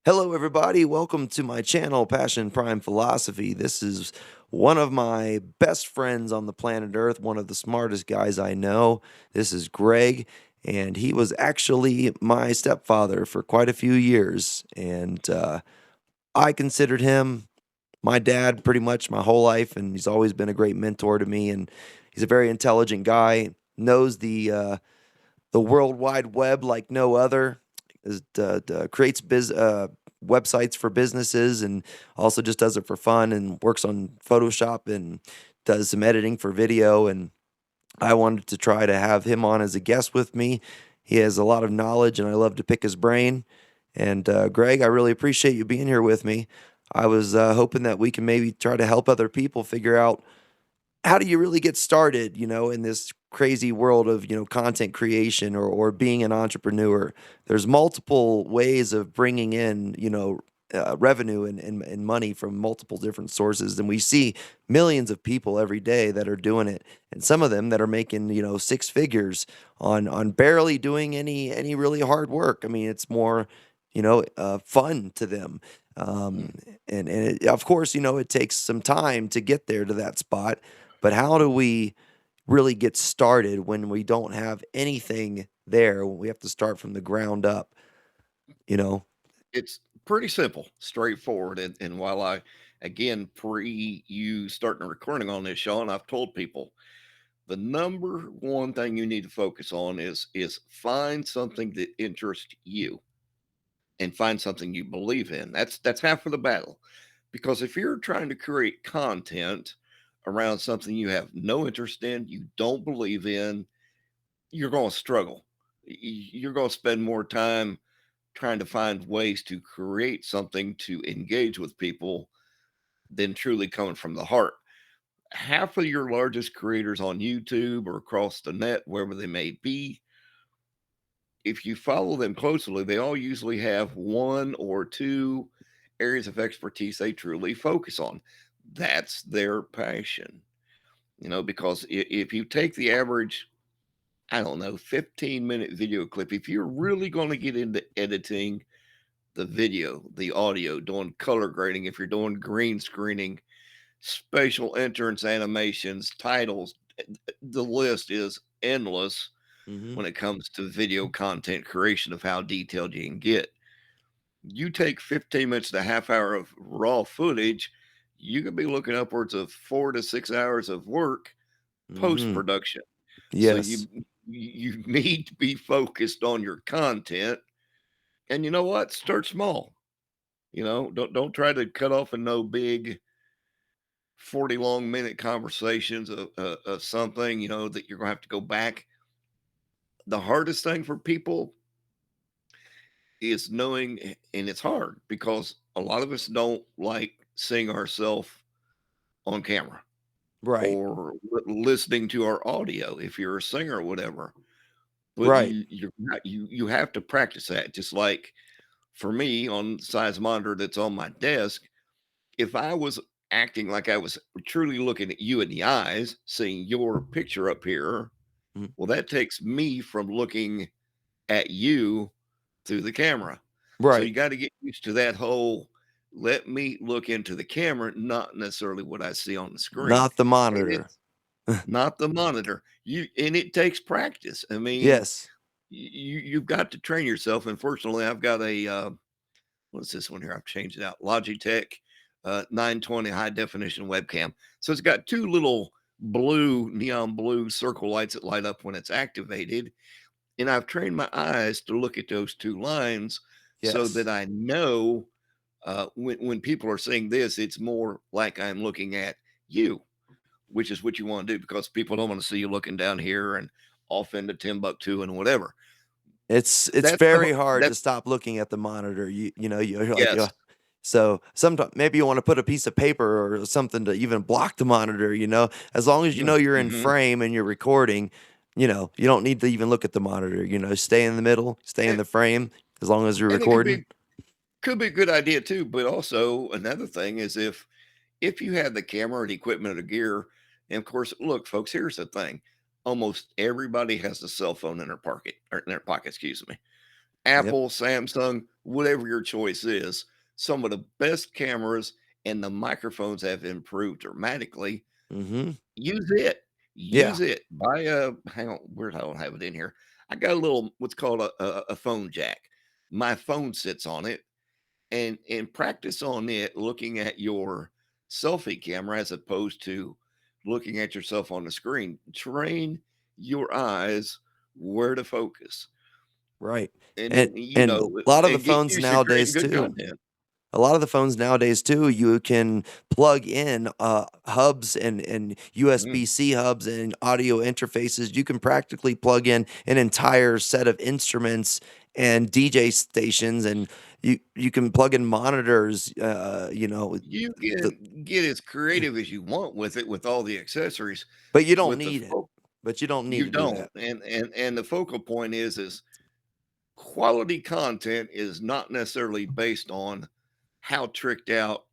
Hello, everybody. Welcome to my channel, Passion Prime Philosophy. This is one of my best friends on the planet Earth, one of the smartest guys I know. This is Greg, and he was actually my stepfather for quite a few years. And I considered him my dad pretty much my whole life, and he's always been a great mentor to me. And he's a very intelligent guy, knows the World Wide Web like no other. Creates websites for businesses and also just does it for fun and works on Photoshop and does some editing for video. And I wanted to try to have him on as a guest with me. He has a lot of knowledge and I love to pick his brain. And Greg, I really appreciate you being here with me. I was hoping that we can maybe try to help other people figure out how do you really get started, in this crazy world of, content creation or being an entrepreneur? There's multiple ways of bringing in, revenue and money from multiple different sources. And we see millions of people every day that are doing it. And some of them that are making, six figures on barely doing any really hard work. I mean, it's more, fun to them. Um, Mm. of course, it takes some time to get there to that spot, but how do we really get started when we don't have anything there, when we have to start from the ground up, you know? It's pretty simple, straightforward. And while again, pre you starting recording on this, Sean, I've told people the number one thing you need to focus on is find something that interests you and find something you believe in. That's half of the battle. Because if you're trying to create content around something you have no interest in, you don't believe in, you're going to struggle. You're going to spend more time trying to find ways to create something to engage with people than truly coming from the heart. Half of your largest creators on YouTube or across the net, wherever they may be, if you follow them closely, they all usually have one or two areas of expertise they truly focus on. That's their passion, because if you take the average, I don't know, 15-minute video clip, if you're really going to get into editing the video, the audio, doing color grading, if you're doing green screening, spatial entrance animations, titles, the list is endless Mhm. when it comes to video content creation of how detailed you can get. You take 15 minutes to a half hour of raw footage, you could be looking upwards of 4 to 6 hours of work post Mhm. production. So Yes. you need to be focused on your content. And you know what? Start small. Don't try to cut off in no big 40 long minute conversations of something, that you're gonna have to go back. The hardest thing for people is knowing, and it's hard because a lot of us don't like seeing ourselves on camera Right. or listening to our audio if you're a singer or whatever. But Right. you have to practice that. Just like for me on the size monitor that's on my desk, if I was acting like I was truly looking at you in the eyes, seeing your picture up here, Mhm. well, that takes me from looking at you through the camera. So Right. you got to get used to that whole let me look into the camera, not necessarily what I see on the screen. Not the And monitor. it's not the monitor. And it takes practice. I mean, Yes. you've got to train yourself. Unfortunately, I've got a what's this one here? I've changed it out. Logitech 920 high definition webcam. So it's got two little neon blue circle lights that light up when it's activated. And I've trained my eyes to look at those two lines so that Yes. I know when people are saying this, it's more like I'm looking at you, which is what you want to do because people don't want to see you looking down here and off into Timbuktu and whatever. It's That's the very hard to that's stop looking at the monitor. You're like, yes. so sometimes maybe you want to put a piece of paper or something to even block the monitor, as long as you know you're in Mhm. frame and you're recording, you don't need to even look at the monitor, stay in the middle, stay in the frame as long as you're And it could recording. be a good idea too, but also another thing is if you have the camera and equipment or gear, and of course, look, folks, here's the thing. Almost everybody has a cell phone in their pocket, excuse me. Yep. Apple, Samsung, whatever your choice is, some of the best cameras and the microphones have improved dramatically. Mhm. Use it. Yeah. Use it. Buy a hang on, where I don't have it in here. I got a little what's called a phone jack. My phone sits on it and practice on it looking at your selfie camera as opposed to looking at yourself on the screen. Train your eyes where to focus. Right. And And then, and a lot of the and get phones used to creating nowadays good too. content. A lot of the phones nowadays too, you can plug in hubs and Mm. USB-C hubs and audio interfaces. You can practically plug in an entire set of instruments and DJ stations, and you can plug in monitors. You the, can get as creative as you want with it with all the accessories. but you don't With the need it. fo But you don't need You to do don't, that. and the focal point is quality content is not necessarily based on how tricked out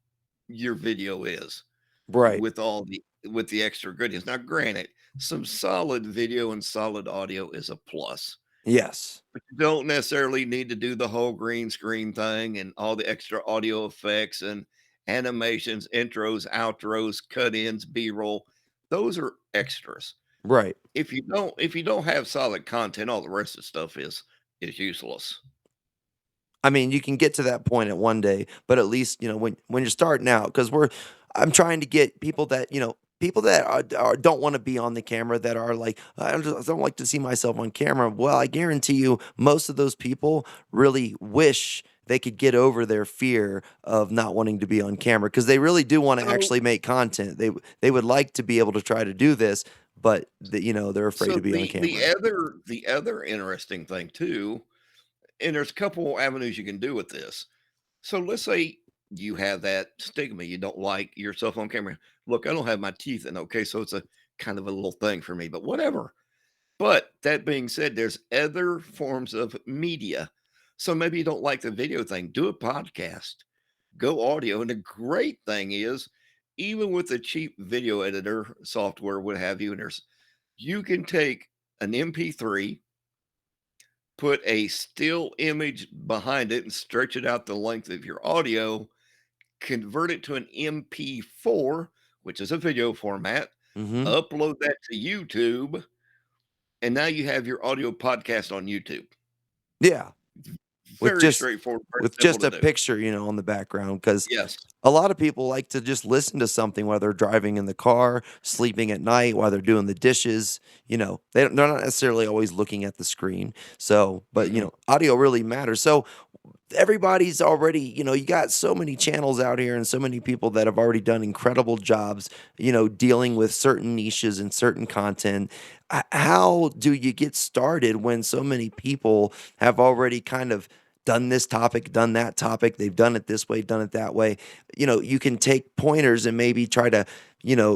your video is Right. with the extra goodies. Now, granted, some solid video and solid audio is a plus, Yes. but you don't necessarily need to do the whole green screen thing and all the extra audio effects and animations, intros, outros, cut-ins, B-roll. Those are extras. Right. If you don't have solid content, all the rest of the stuff is useless. I mean, you can get to that point at one day, but at least, when you're starting out, because I'm trying to get people that, people that don't want to be on the camera that are like, I don't like to see myself on camera. Well, I guarantee you, most of those people really wish they could get over their fear of not wanting to be on camera because they really do want to So actually make content. They would like to be able to try to do this, but they're afraid to be on camera. the other interesting thing too, and there's a couple avenues you can do with this. So let's say you have that stigma, you don't like yourself on camera. Look, I don't have my teeth in, okay, so it's a kind of a little thing for me, but whatever. But that being said, there's other forms of media. So maybe you don't like the video thing, do a podcast, go audio. And the great thing is, even with the cheap video editor software, what have you, and there's you can take an MP3, put a still image behind it, and stretch it out the length of your audio, convert it to an MP4, which is a video format, Hmm. upload that to YouTube, and now you have your audio podcast on YouTube. Yeah. With Very just straightforward, very with simple just to a do. picture, on the background, because Yes. a lot of people like to just listen to something while they're driving in the car, sleeping at night, while they're doing the dishes, they're not necessarily always looking at the screen. So, but, Mm-mm. audio really matters. So, everybody's already, you got so many channels out here and so many people that have already done incredible jobs, dealing with certain niches and certain content. How do you get started when so many people have already kind of done this topic, done that topic, they've done it this way, done it that way? You can take pointers and maybe try to,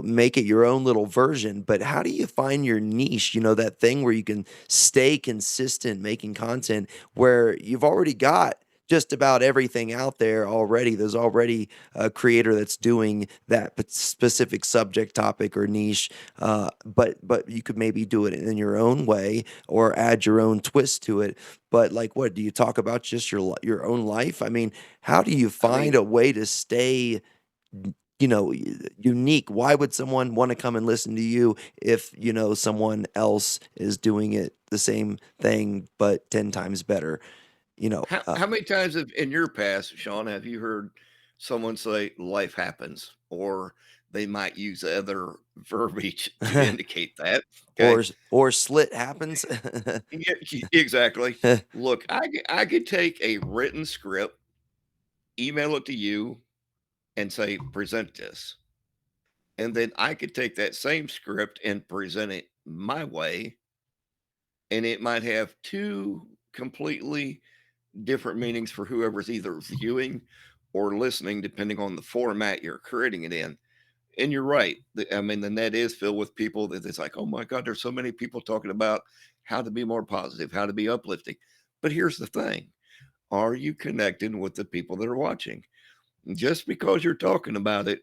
make it your own little version, but how do you find your niche, that thing where you can stay consistent making content where you've already got just about everything out there already. There's already a creator that's doing that specific subject topic or niche, but you could maybe do it in your own way or add your own twist to it. But like, what do you talk about? Just your own life? I mean, how do you I find mean, a way to stay? Unique. Why would someone want to come and listen to you if someone else is doing it the same thing but 10 times better? You know, uh, how many times have in your past, Sean, have you heard someone say life happens, or they might use other verbiage to indicate that? Okay. or slit happens. Yeah, exactly. Look, I could take a written script, email it to you, and say, present this. And then I could take that same script and present it my way, and it might have two completely different meanings for whoever's either viewing or listening, depending on the format you're creating it in. And you're right. I mean, the net is filled with people that it's like, oh my God, there's so many people talking about how to be more positive, how to be uplifting. But here's the thing, are you connecting with the people that are watching? Just because you're talking about it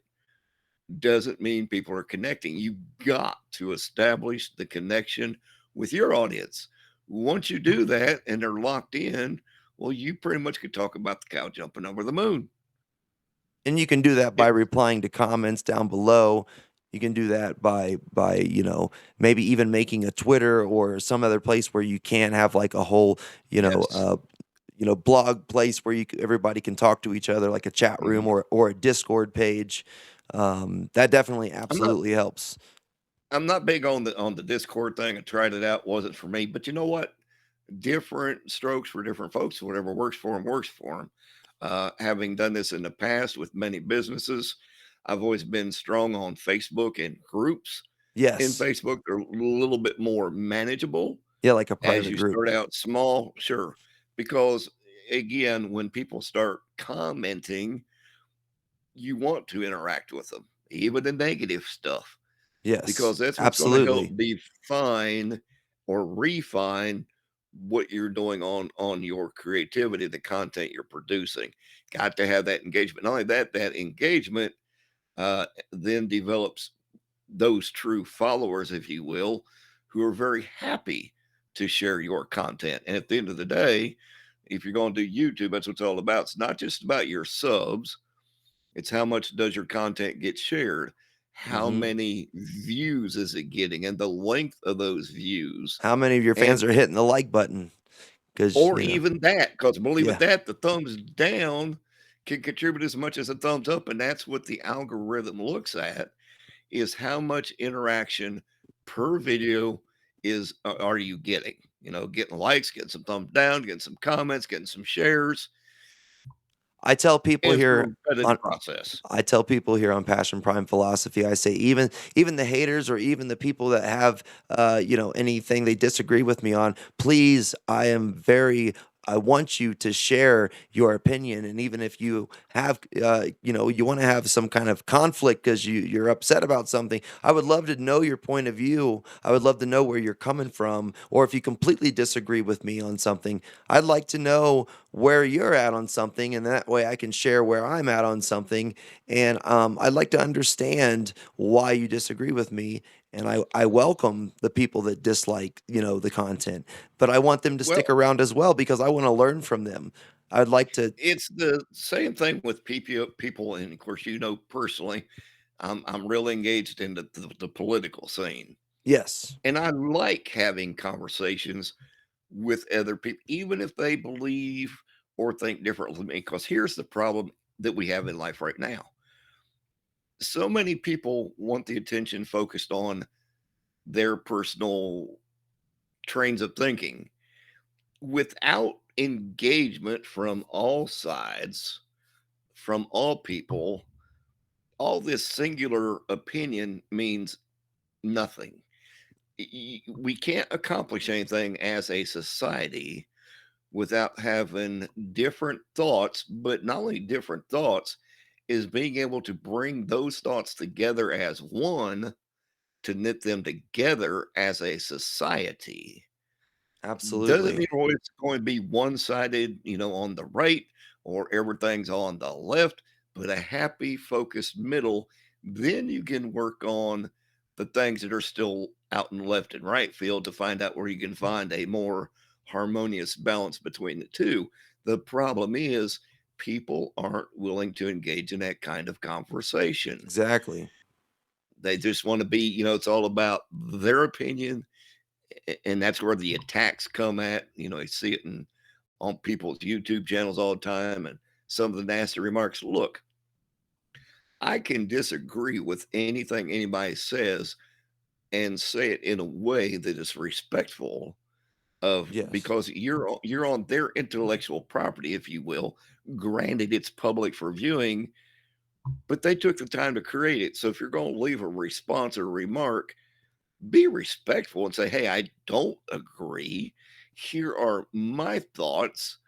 doesn't mean people are connecting. You got to establish the connection with your audience. Once you do that and they're locked in, Well, you pretty much could talk about the cow jumping over the moon. And you can do that by It, replying to comments down below. You can do that by, maybe even making a Twitter or some other place where you can have like a whole, you know, yes. uh, blog place where everybody can talk to each other, like a chat room Mhm. or a Discord page. That definitely I'm not absolutely helps. I'm not big on the Discord thing. I tried it out, wasn't for me. But you know what? Different strokes for different folks. Whatever works for them works for them. Having done this in the past with many businesses, I've always been strong on Facebook and groups. In Yes. Facebook, they're a little bit more manageable Yeah, like a as private you group. start out small. Sure, because again, when people start commenting, you want to interact with them, even the negative stuff, Yes. because that's what's going to help Absolutely. define or refine what you're doing on your creativity, the content you're producing. Got to have that engagement. Not only that, that engagement then develops those true followers, if you will, who are very happy to share your content. And at the end of the day, if you're going to do YouTube, that's what it's all about. It's not just about your subs, it's how much does your content get shared? How Mhm. many views is it getting and the length of those views? How many of your And fans are hitting the like button? Because or even that, because believe it yeah. that the thumbs down can contribute as much as a thumbs up. And that's what the algorithm looks at, is how much interaction per video are you getting? Getting likes, getting some thumbs down, getting some comments, getting some shares. I tell people And it's a here repetitive on process. I tell people here on Passion Prime Philosophy, I say even the haters or even the people that have anything they disagree with me on, please, I want you to share your opinion, and even if you have you want to have some kind of conflict because you're upset about something, I would love to know your point of view. I would love to know where you're coming from, or if you completely disagree with me on something, I'd like to know where you're at on something, and that way I can share where I'm at on something. And I'd like to understand why you disagree with me. And I welcome the people that dislike, the content, but I want them to stick Well, around as well because I want to learn from them. I'd like to, it's the same thing with people, and of course, personally, I'm really engaged in the political scene, yes, and I like having conversations with other people, even if they believe or think differently than me. Because here's the problem that we have in life right now: so many people want the attention focused on their personal trains of thinking without engagement from all sides, from all people. All this singular opinion means nothing. We can't accomplish anything as a society without having different thoughts, but not only different thoughts, is being able to bring those thoughts together as one to knit them together as a society. Doesn't absolutely. mean always going to be one-sided, on the right or everything's on the left, but a happy, focused middle. Then you can work on the things that are still out in left and right field to find out where you can find a more harmonious balance between the two. The problem is people aren't willing to engage in that kind of conversation. Exactly. They just want to be, it's all about their opinion, and that's where the attacks come at. You see it on people's YouTube channels all the time, and some of the nasty remarks. Look, I can disagree with anything anybody says and say it in a way that is respectful of, Yes, because you're on their intellectual property, if you will. Granted, it's public for viewing, but they took the time to create it. So if you're going to leave a response or remark, be respectful and say, "Hey, I don't agree. Here are my thoughts,"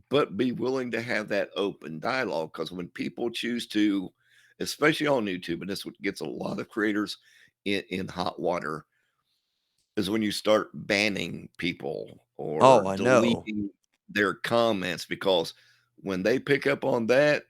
but be willing to have that open dialogue. Because when people choose to, especially on YouTube, and this what gets a lot of creators in hot water, is when you start banning people or oh, I know. deleting their comments, because when they pick up on that,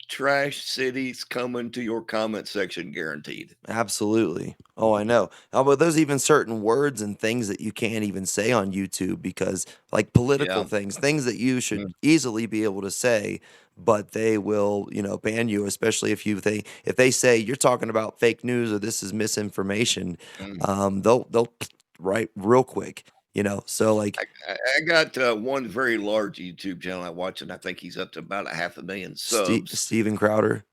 trash cities coming to your comment section guaranteed. Absolutely. Oh, I know. But there's even certain words and things that you can't even say on YouTube because, like political Yeah. things, things that you should Mm, easily be able to say, but they will, ban you, especially if they say you're talking about fake news or this is misinformation, mm. they'll right real quick, So like I got, one very large YouTube channel I watch, and I think he's up to about a 500,000 subs. Steven Crowder.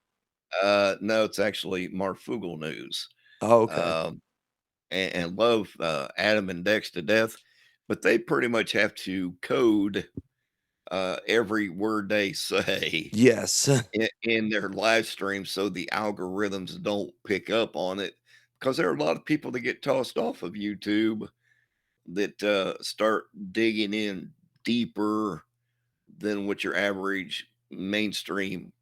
No, it's actually Marfoogle News, Oh, okay. um, and love, Adam and Dex to death, but they pretty much have to code, every word they say Yes. in their live stream so the algorithms don't pick up on it, because there are a lot of people that get tossed off of YouTube that, start digging in deeper than what your average mainstream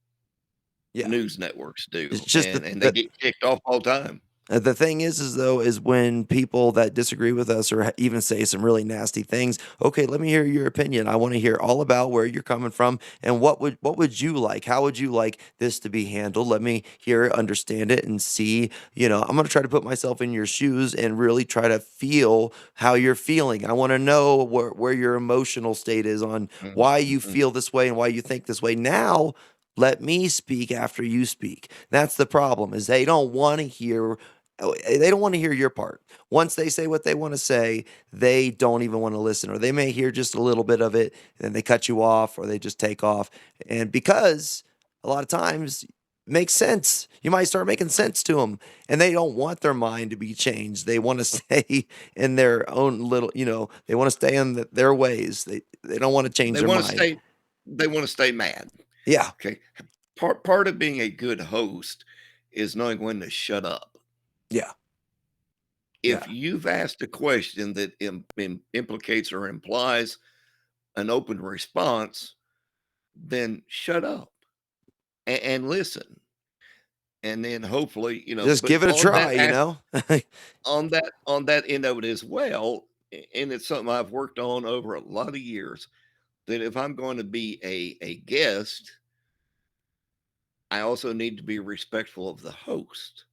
Yeah. news networks It's do, just and they get kicked off all the time. The thing is though, is when people that disagree with us or even say some really nasty things, okay, let me hear your opinion. I want to hear all about where you're coming from and what would you like? How would you like this to be handled? Let me hear it, understand it, and see. I'm going to try to put myself in your shoes and really try to feel how you're feeling. I want to know where your emotional state is on Mhm, why you mhm. feel this way and why you think this way. Now, let me speak after you speak. That's the problem is they don't want to hear they don't wanna hear your part. Once they say what they wanna say, they don't even wanna listen, or they may hear just a little bit of it, and then they cut you off, or they just take off, and because a lot of times, it makes sense. You might start making sense to them, and they don't want their mind to be changed. They wanna stay in their own little they wanna stay in their ways. They don't wanna change They their wanna mind. stay they wanna stay mad, Yeah, okay? Part of being a good host is knowing when to shut up. yeah, If yeah. you've asked a question that implicates or implies an open response, then shut up and listen, and then hopefully, Just but give it a try, you know? on that end of it as well, and it's something I've worked on over a lot of years, that if I'm going to be a guest, I also need to be respectful of the host.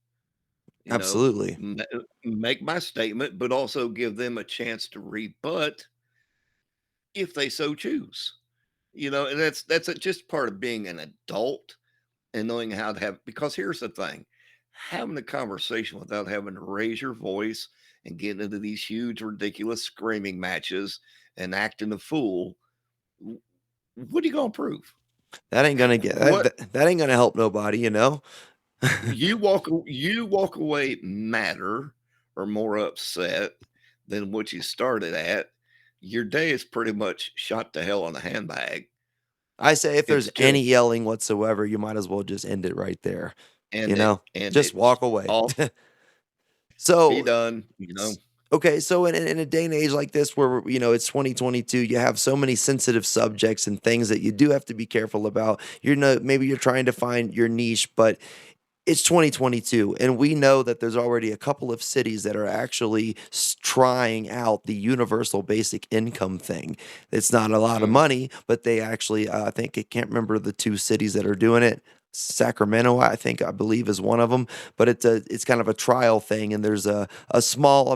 You know, Absolutely. make my statement, but also give them a chance to rebut if they so choose. And that's just part of being an adult and knowing how to have. Because here's the thing: having a conversation without having to raise your voice and get into these huge, ridiculous screaming matches and acting a fool. w- What are you gonna prove? That ain't gonna get What that ain't gonna help nobody, you know? you walk away madder or more upset than what you started at. Your day is pretty much shot to hell in a handbag. I say if there's It's any just yelling whatsoever, you might as well just end it right there, you end it, know? end Just it, walk away. off, be So, done. s okay, so in a day and age like this where, it's 2022, you have so many sensitive subjects and things that you do have to be careful about. Maybe you're trying to find your niche, but it's 2022, and we know that there's already a couple of cities that are actually trying out the universal basic income thing. It's not a lot of Mm. money, but they actually, I think I can't remember the two cities that are doing it. Sacramento, I believe, is one of them, but it's kind of a trial thing, and there's a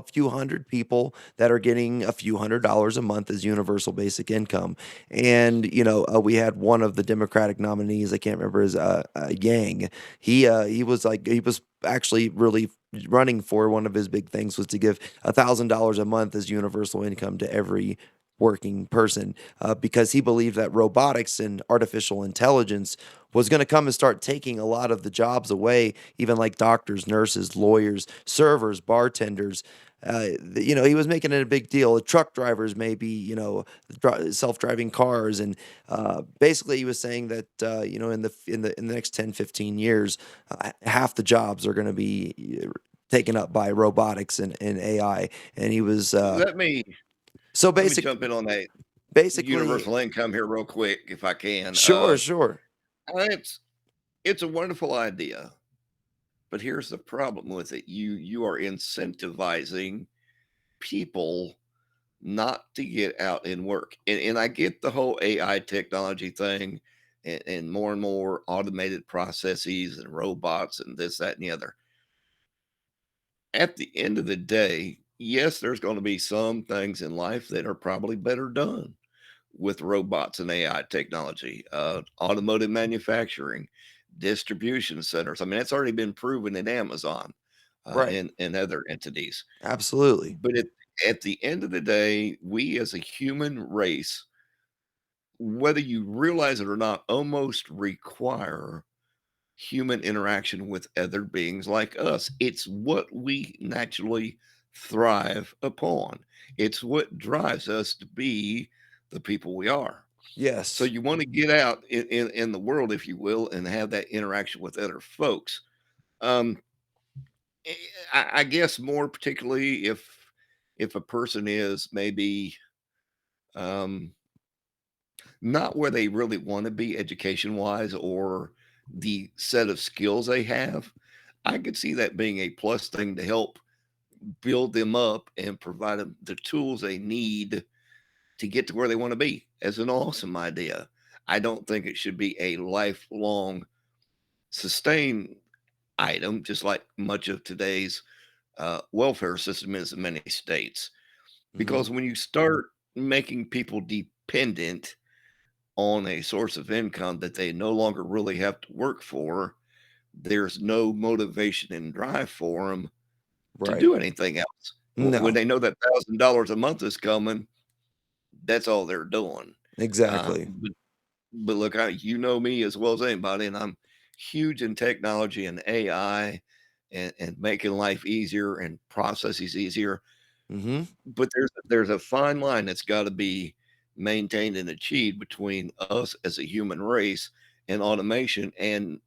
few hundred people that are getting a few $100s a month as universal basic income, and we had one of the Democratic nominees, I can't remember his Yang. He was actually really running for one of his big things was to give $1,000 a month as universal income to every working person because he believed that robotics and artificial intelligence was going to come and start taking a lot of the jobs away, even like doctors, nurses, lawyers, servers, bartenders. He was making it a big deal. Truck drivers, maybe, self-driving cars, and basically he was saying that in the next 10, 15 years, half the jobs are going to be taken up by robotics and AI. And he was Let me so let me basic jump in on that basically universal income here real quick if I can. sure, sure. It's it's a wonderful idea, but here's the problem with it. You are incentivizing people not to get out and work. And I get the whole AI technology thing and more automated processes and robots and this, that, and the other. At the end of the day, yes, there's going to be some things in life that are probably better done with robots and AI technology, automotive manufacturing, distribution centers. I mean, that's already been proven in Amazon Right. and other entities. Absolutely. But at the end of the day, we as a human race, whether you realize it or not, almost require human interaction with other beings like us. It's what we naturally thrive upon. It's what drives us to be the people we are. So Yes. you want to get out in the world, if you will, and have that interaction with other folks. Um, eh, I guess more particularly if a person is maybe um, not where they really want to be education wise or the set of skills they have, I could see that being a plus thing to help build them up and provide them the tools they need to get to where they want to be. As an awesome idea. I don't think it should be a lifelong sustain item, just like much of today's welfare system is in many states. Mhm. Because when you start making people dependent on a source of income that they no longer really have to work for, there's no motivation and drive for them to Right. do anything else. When No. they know that $1,000 a month is coming, that's all they're doing. Uh, Exactly. but, but look, you know me as well as anybody, and I'm huge in technology and AI and making life easier and processes easier. Mhm. But there's a fine line that's got to be maintained and achieved between us as a human race and automation, and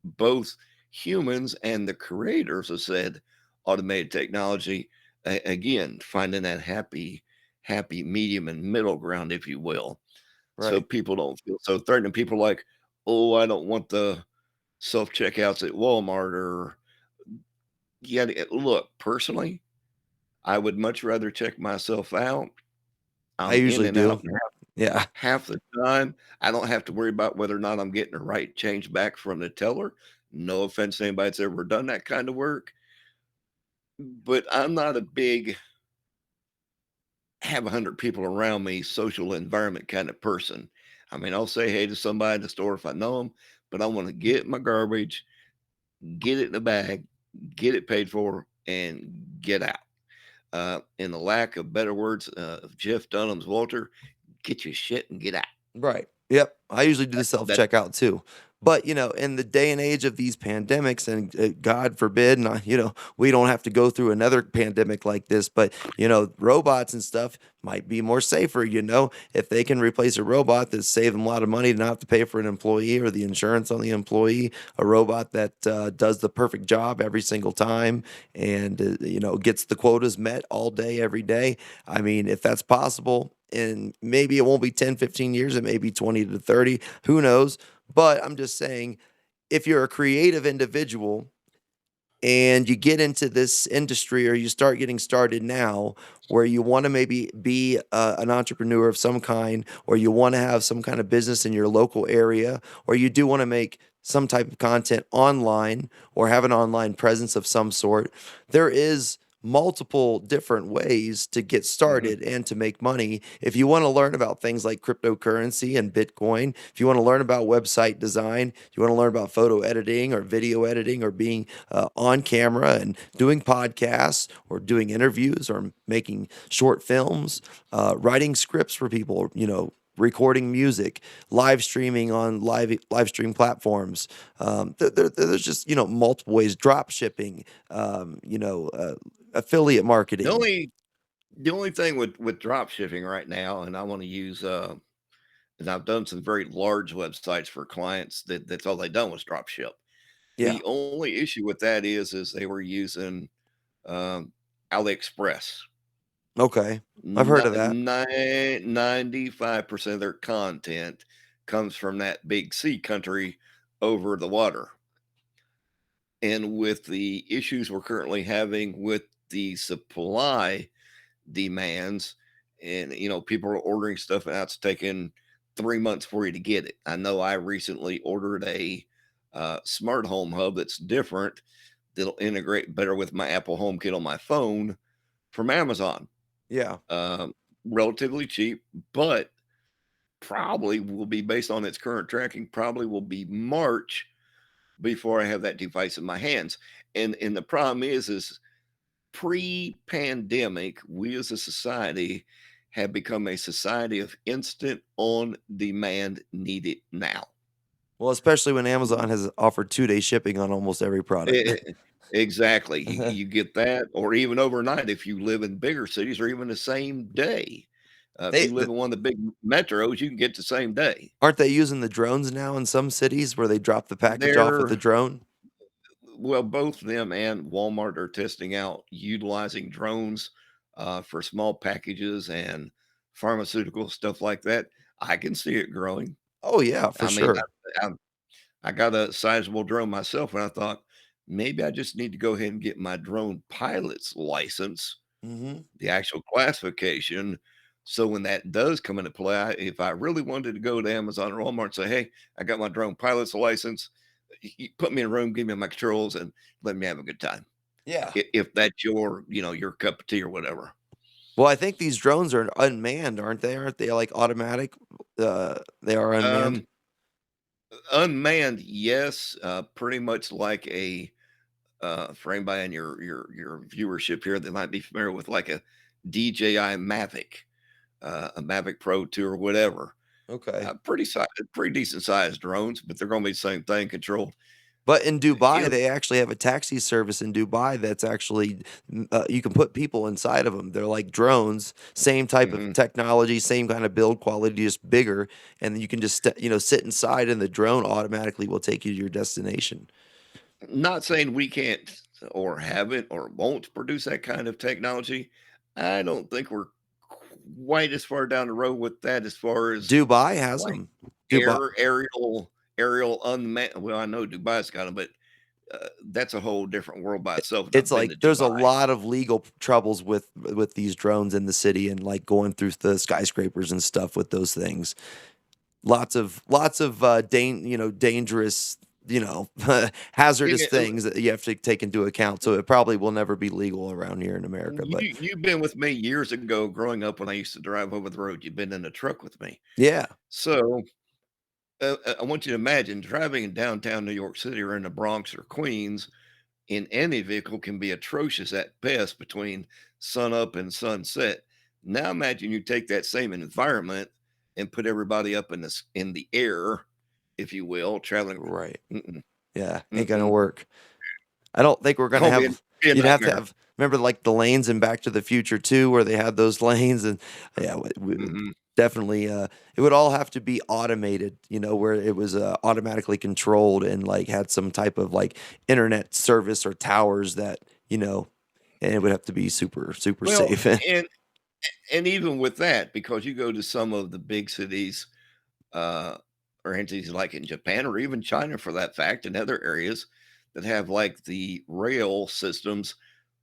both humans and the creators of said automated technology. Again, finding that happy medium and middle ground, if you will, so Right. people don't feel so threatened. People like, oh, I don't want the self checkouts at Walmart or yeah. Look, personally, I would much rather check myself out. I I'm in usually and out do. in Yeah. half the time. I don't have to worry about whether or not I'm getting the right change back from the teller. No offense to anybody that's ever done that kind of work, but I'm not a big have 100 people around me social environment kind of person. I mean, I'll say hey to somebody in the store if I know them, but I want to get my garbage, get it in a bag, get it paid for, and get out. In the lack of better words of Jeff Dunham's Walter, get your shit and get out. Right. Yep. I usually do the self That checkout too. But, in the day and age of these pandemics, and God forbid, and we don't have to go through another pandemic like this, but, robots and stuff might be more safer, if they can replace a robot that save them a lot of money to not have to pay for an employee or the insurance on the employee, a robot that does the perfect job every single time and, gets the quotas met all day, every day. I mean, if that's possible, and maybe it won't be 10, 15 years, it may be 20 to 30, who knows? But I'm just saying, if you're a creative individual and you get into this industry or you start getting started now where you want to maybe be an entrepreneur of some kind, or you want to have some kind of business in your local area, or you do want to make some type of content online or have an online presence of some sort, there is multiple different ways to get mhm. started and to make money. If you want to learn about things like cryptocurrency and Bitcoin, if you want to learn about website design, you want to learn about photo editing or video editing or being on camera and doing podcasts or doing interviews or making short films, writing scripts for people, recording music, live streaming on live stream platforms. There's just multiple ways. Drop shipping, affiliate The marketing. only thing with drop shipping right now, and I want to use and I've done some very large websites for clients that's all they done was drop ship. Yeah. The only issue with that is they were using um, AliExpress. Okay. I've heard of that. 95% of their content comes from that big sea country over the water. And with the issues we're currently having with the supply demands, and people are ordering stuff and now it's taking 3 months for you to get it. I know I recently ordered a smart home hub that's different, that'll integrate better with my Apple HomeKit on my phone from Amazon. Yeah. Um, Relatively cheap, but probably will be based on its current tracking, probably will be March before I have that device in my hands. And the problem is pre-pandemic, we as a society have become a society of instant on demand, need it now. Well, especially when Amazon has offered 2-day shipping on almost every product. Exactly. You get that, or even overnight if you live in bigger cities, or even the same day. If They you live in one of the big metros, you can get the same day. aren't they using the drones now in some cities where they drop the package off with the They're drone? Well, both them and Walmart are testing out utilizing drones for small packages and pharmaceutical stuff like that. I can see it growing. Oh, yeah, for I mean, sure. I got a sizable drone myself, and I thought maybe I just need to go ahead and get my drone pilot's license, Mhm. the actual classification. So when that does come into play, if I really wanted to go to Amazon or Walmart and say, "Hey, I got my drone pilot's license, put me in a room, give me my controls, and let me have a good time." Yeah. If that's your cup of tea or whatever. Well, I think these drones are unmanned, aren't they? Aren't they, like, automatic? They are unmanned? Um, Unmanned, yes, pretty much like for anybody in your viewership here that might be familiar with like a DJI Mavic, a Mavic Pro 2 or whatever. Okay. Pretty decent sized drones, but they're gonna be the same thing, controlled. But in You Dubai, know, they actually have a taxi service in Dubai that's actually you can put people inside of them. 'Em. They're like drones, same type of mhm. technology, same kind of build quality, just bigger, and then you can just sit inside, and the drone automatically will take you to your destination. Not saying we can't or haven't or won't produce that kind of technology. I don't think we're quite as far down the road with that as far as Dubai has like them. Dubai aerial unmanned. Well, I know Dubai's got them, but that's a whole different world by itself. And It's I've been like to there's a Dubai. lot of legal troubles with these drones in the city and, like, going through the skyscrapers and stuff with those things. Lots of, dangerous, hazardous Yeah, things that you have to take into account, so it probably will never be legal around here in America, but you've been with me years ago, growing up when I used to drive over the road. You've been in a truck with me, yeah. so I want you to imagine driving in downtown New York City or in the Bronx or Queens in any vehicle can be atrocious at best between sunup and sunset. Now imagine you take that same environment and put everybody up in the air, if you will, traveling. Right. Mm-mm, Yeah, ain't gonna mm-mm. work. I don't think we're gonna Gonna have be a you'd have to nightmare. have remember, like, the lanes in Back to the Future too, where they had those lanes and yeah, we Mhm. definitely, it would all have to be automated, where it was, automatically controlled and, like, had some type of, like, internet service or towers that, and it would have to be super, super Well, safe. and even with that, because you go to some of the big cities, uh, or entities like in Japan or even China for that fact, and other areas that have like the rail systems,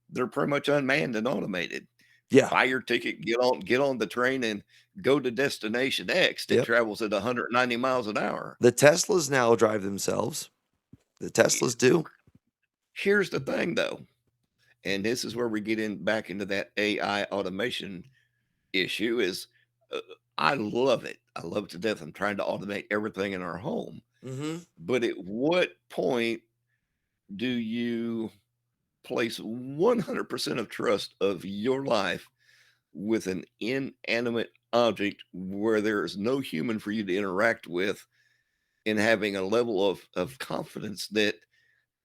they're pretty much unmanned and automated. Yeah. Buy your ticket, get on the train, and go to destination X that Yep. travels at 190 miles an hour. The Teslas now drive themselves. The Yeah. Teslas do. Here's the thing, though, and this is where we get in back into that AI automation issue. Is uh, I love it. I love it to death. I'm trying to automate everything in our home, Mhm. but at what point do you place 100% of trust of your life with an inanimate object where there is no human for you to interact with, and having a level of confidence that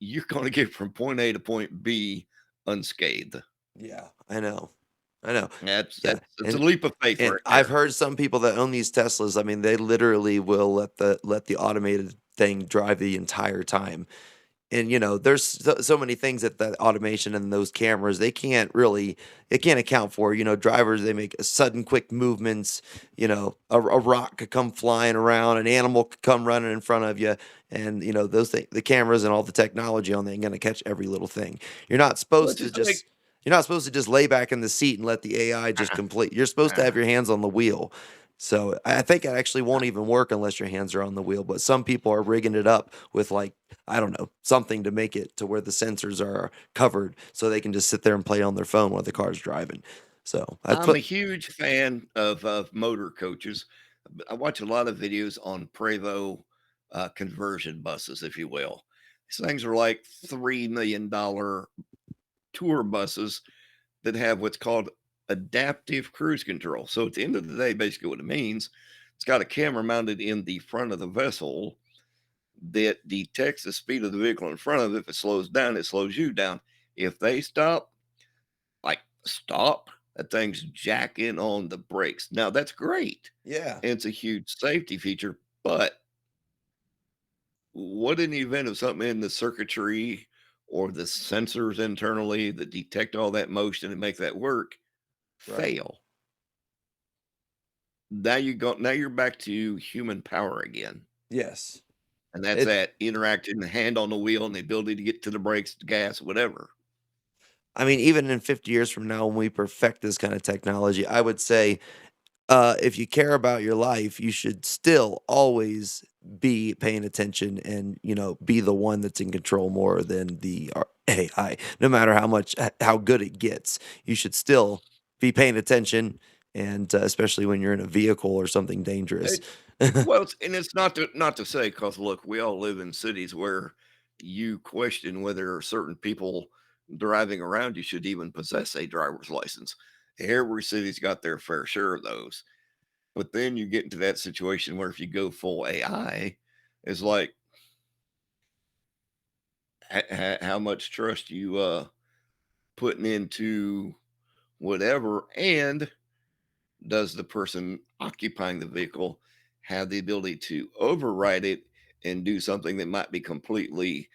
you're going to get from point A to point B unscathed? Yeah, I know. I know. Yeah, That's a and leap of faith and right I've there. heard some people that own these Teslas, I mean, they literally will let the automated thing drive the entire time. And, there's so many things that automation and those cameras, it can't account for. Drivers, they make sudden quick movements, a rock could come flying around, an animal could come running in front of you, and, those things, the cameras and all the technology on there are gonna catch every little thing. You're not Well, supposed to just to make just you're not supposed to just lay back in the seat and let the AI just complete. You're supposed to have your hands on the wheel. So I think it actually won't even work unless your hands are on the wheel. But some people are rigging it up with like, I don't know, something to make it to where the sensors are covered so they can just sit there and play on their phone while the car's driving. So that's I'm a what, huge fan of motor coaches. I watch a lot of videos on Prevo conversion buses, if you will. These things are like $3 million tour buses that have what's called adaptive cruise control. So at the end of the day, basically what it means, it's got a camera mounted in the front of the vessel that detects the speed of the vehicle in front of it. If it slows down, it slows you down. If they stop, like stop, that thing's jacking on the brakes. Now that's great. yeah, And it's a huge safety feature, but what in the event of something in the circuitry or the sensors internally that detect all that motion and make that work right. fail? Now you're back to human power again. Yes. And that's It, that interacting the hand on the wheel and the ability to get to the brakes, the gas, whatever. I mean, even in 50 years from now, when we perfect this kind of technology, I would say if you care about your life, you should still always be paying attention and, be the one that's in control more than the AI. No matter how good it gets, you should still be paying attention, and especially when you're in a vehicle or something dangerous. It Well, it's not to say, because look, we all live in cities where you question whether certain people driving around you should even possess a driver's license. Every city's got their fair share of those. But then you get into that situation where if you go full AI, it's like how much trust you putting into whatever, and does the person occupying the vehicle have the ability to override it and do something that might be completely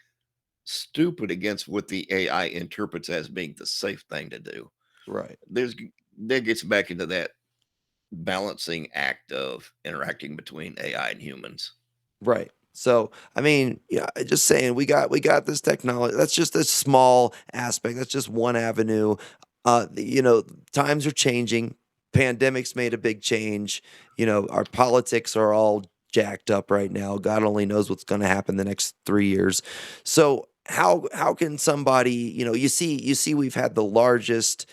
stupid against what the AI interprets as being the safe thing to do? Right. There's That gets back into that balancing act of interacting between AI and humans. Right. So, I mean, yeah, just saying we got this technology. That's just a small aspect. That's just one avenue. Times are changing. Pandemics made a big change. Our politics are all jacked up right now. God only knows what's going to happen the next 3 years. So, how can somebody, you see we've had the largest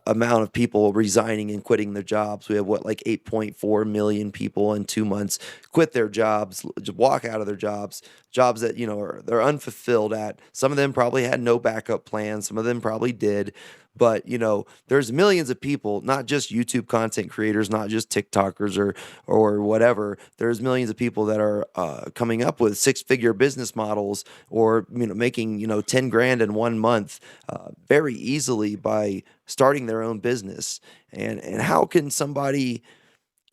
amount of people resigning and quitting their jobs. We have what, like 8.4 million people in 2 months quit their jobs, just walk out of their jobs that they're unfulfilled at. Some of them probably had no backup plan. Some of them probably did. But there's millions of people, not just YouTube content creators, not just TikTokers or whatever. There's millions of people that are coming up with six-figure business models, or making 10 grand in 1 month very easily by starting their own business. And how can somebody,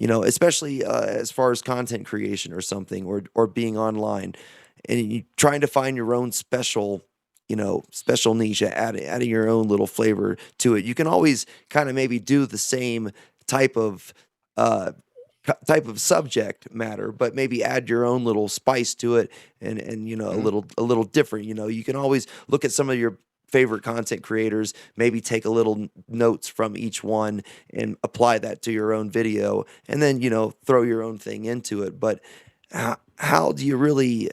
especially as far as content creation or something, or being online, and you trying to find your own special niche, adding your own little flavor to it. You can always kind of maybe do the same type of uh, type of subject matter, but maybe add your own little spice to it, and Mhm. a little different. You can always look at some of your favorite content creators, maybe take a little notes from each one and apply that to your own video, and then throw your own thing into it. But how do you really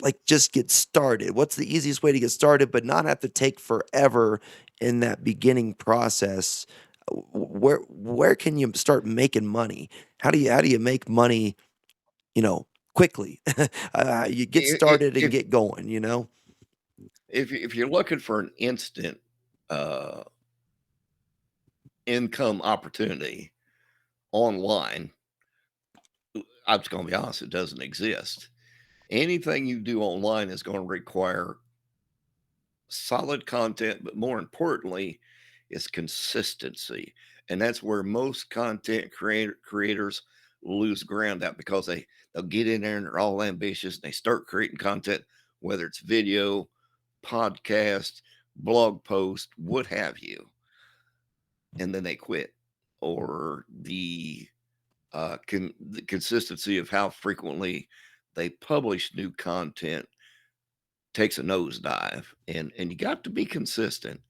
like just get started? What's the easiest way to get started but not have to take forever in that beginning process? Where can you start making money? How do you make money, quickly? You get started and If get going. if you're looking for an instant uh, income opportunity online, I'm just going to be honest, it doesn't exist. Anything you do online is going to require solid content, but more importantly, is consistency. And that's where most creators lose ground at, because they'll get in there and they're all ambitious and they start creating content, whether it's video, podcast, blog post, what have you, and then they quit. Or the consistency of how frequently they publish new content takes a nosedive, and you got to be consistent.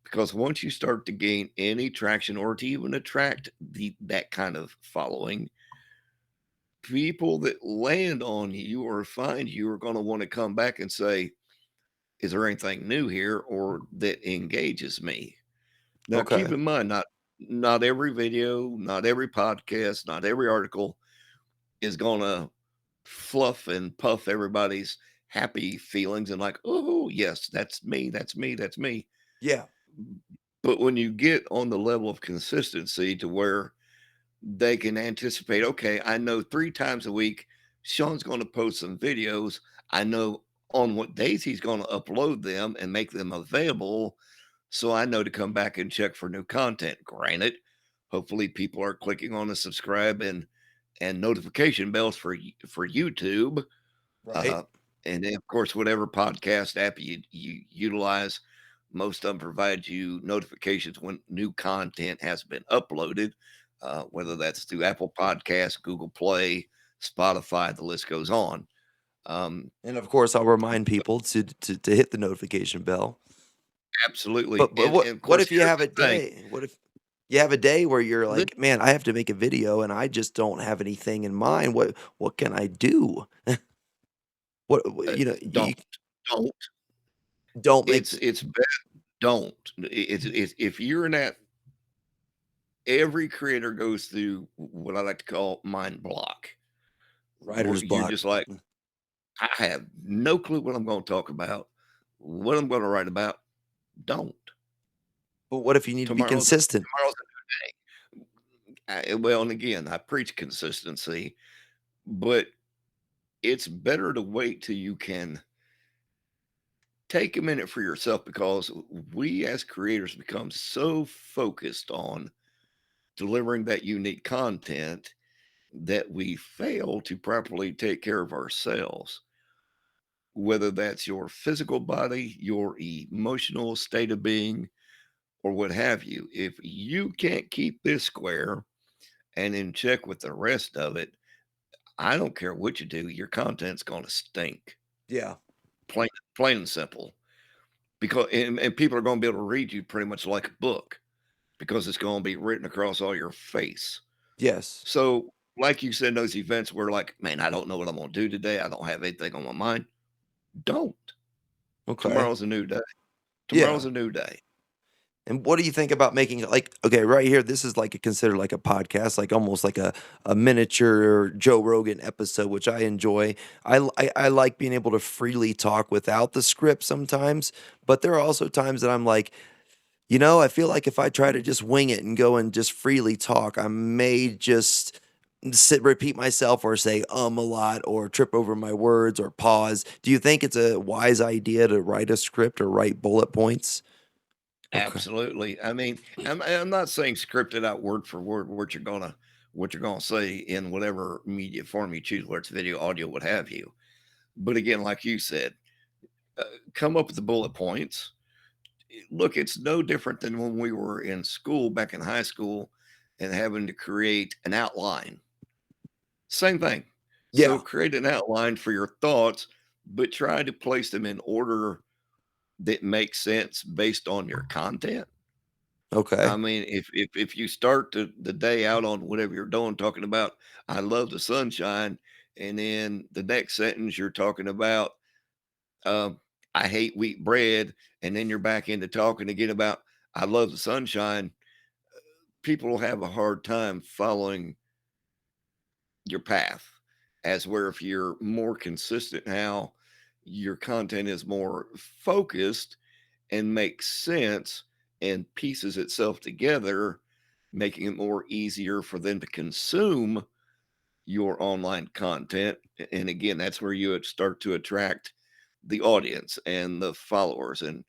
because once you start to gain any traction or to even attract that kind of following, people that land on you or find you are going to want to come back and say, is there anything new here or that engages me? Now, keep Okay. in mind, not every video, not every podcast, not every article is going to fluff and puff everybody's happy feelings and like, oh yes, that's me, that's me, that's me. Yeah. But when you get on the level of consistency to where they can anticipate, okay, I know 3 times a week Sean's going to post some videos. I know on what days he's going to upload them and make them available. So I know to come back and check for new content. Granted, hopefully people are clicking on the subscribe and notification bells for YouTube. Right. Uh, and then, of course, whatever podcast app you utilize, most of them provide you notifications when new content has been uploaded, whether that's through Apple Podcasts, Google Play, Spotify, the list goes on. Um, And of course, I'll remind people to hit the notification bell. Absolutely. But And of what course, if you here's have a the thing. day? What if you have a day where you're Li- like, "Man, I have to make a video and I just don't have anything in mind. What can I do?" don't, You don't. don't make It's best. Don't. It's if you're in that, every creator goes through what I like to call mind block, where writer's you're block. just like, I have no clue what I'm going to talk about, what I'm going to write about. Don't. But what if you need to be Tomorrow's consistent? tomorrow's a new day. Well, and again, I preach consistency, but it's better to wait till you can take a minute for yourself because we as creators become so focused on delivering that unique content that we fail to properly take care of ourselves, whether that's your physical body, your emotional state of being, or what have you. If you can't keep this square and in check with the rest of it, I don't care what you do, your content's going to stink. Yeah. Plain, plain and simple. Because and people are going to be able to read you pretty much like a book because it's going to be written across all your face. Yes. So, like you said, those events where like, man, I don't know what I'm going to do today. I don't have anything on my mind. Don't. Okay. Tomorrow's a new day. Tomorrow's Yeah. a new day. And what do you think about making it like okay, right here, this is like a considered like a podcast, like almost like a miniature Joe Rogan episode, which I enjoy. I like being able to freely talk without the script sometimes, but there are also times that I'm like, I feel like if I try to just wing it and go and just freely talk, I may just repeat myself or say a lot or trip over my words or pause. Do you think it's a wise idea to write a script or write bullet points? Okay. Absolutely. I mean, I'm not saying scripted out word for word what you're gonna say in whatever media form you choose, whether it's video, audio, what have you. But again, like you said, uh, come up with the bullet points. Look, it's no different than when we were in school back in high school and having to create an outline. Same thing. So Yeah. create an outline for your thoughts, but try to place them in order that makes sense based on your content. I Okay. mean, if you start the day out on whatever you're doing, talking about, I love the sunshine, and then the next sentence you're talking about, um, I hate wheat bread, and then you're back into talking again about, I love the sunshine. People will have a hard time following your path, as where if you're more consistent, how your content is more focused and makes sense and pieces itself together, making it more easier for them to consume your online content. And again, that's where you would start to attract the audience and the followers and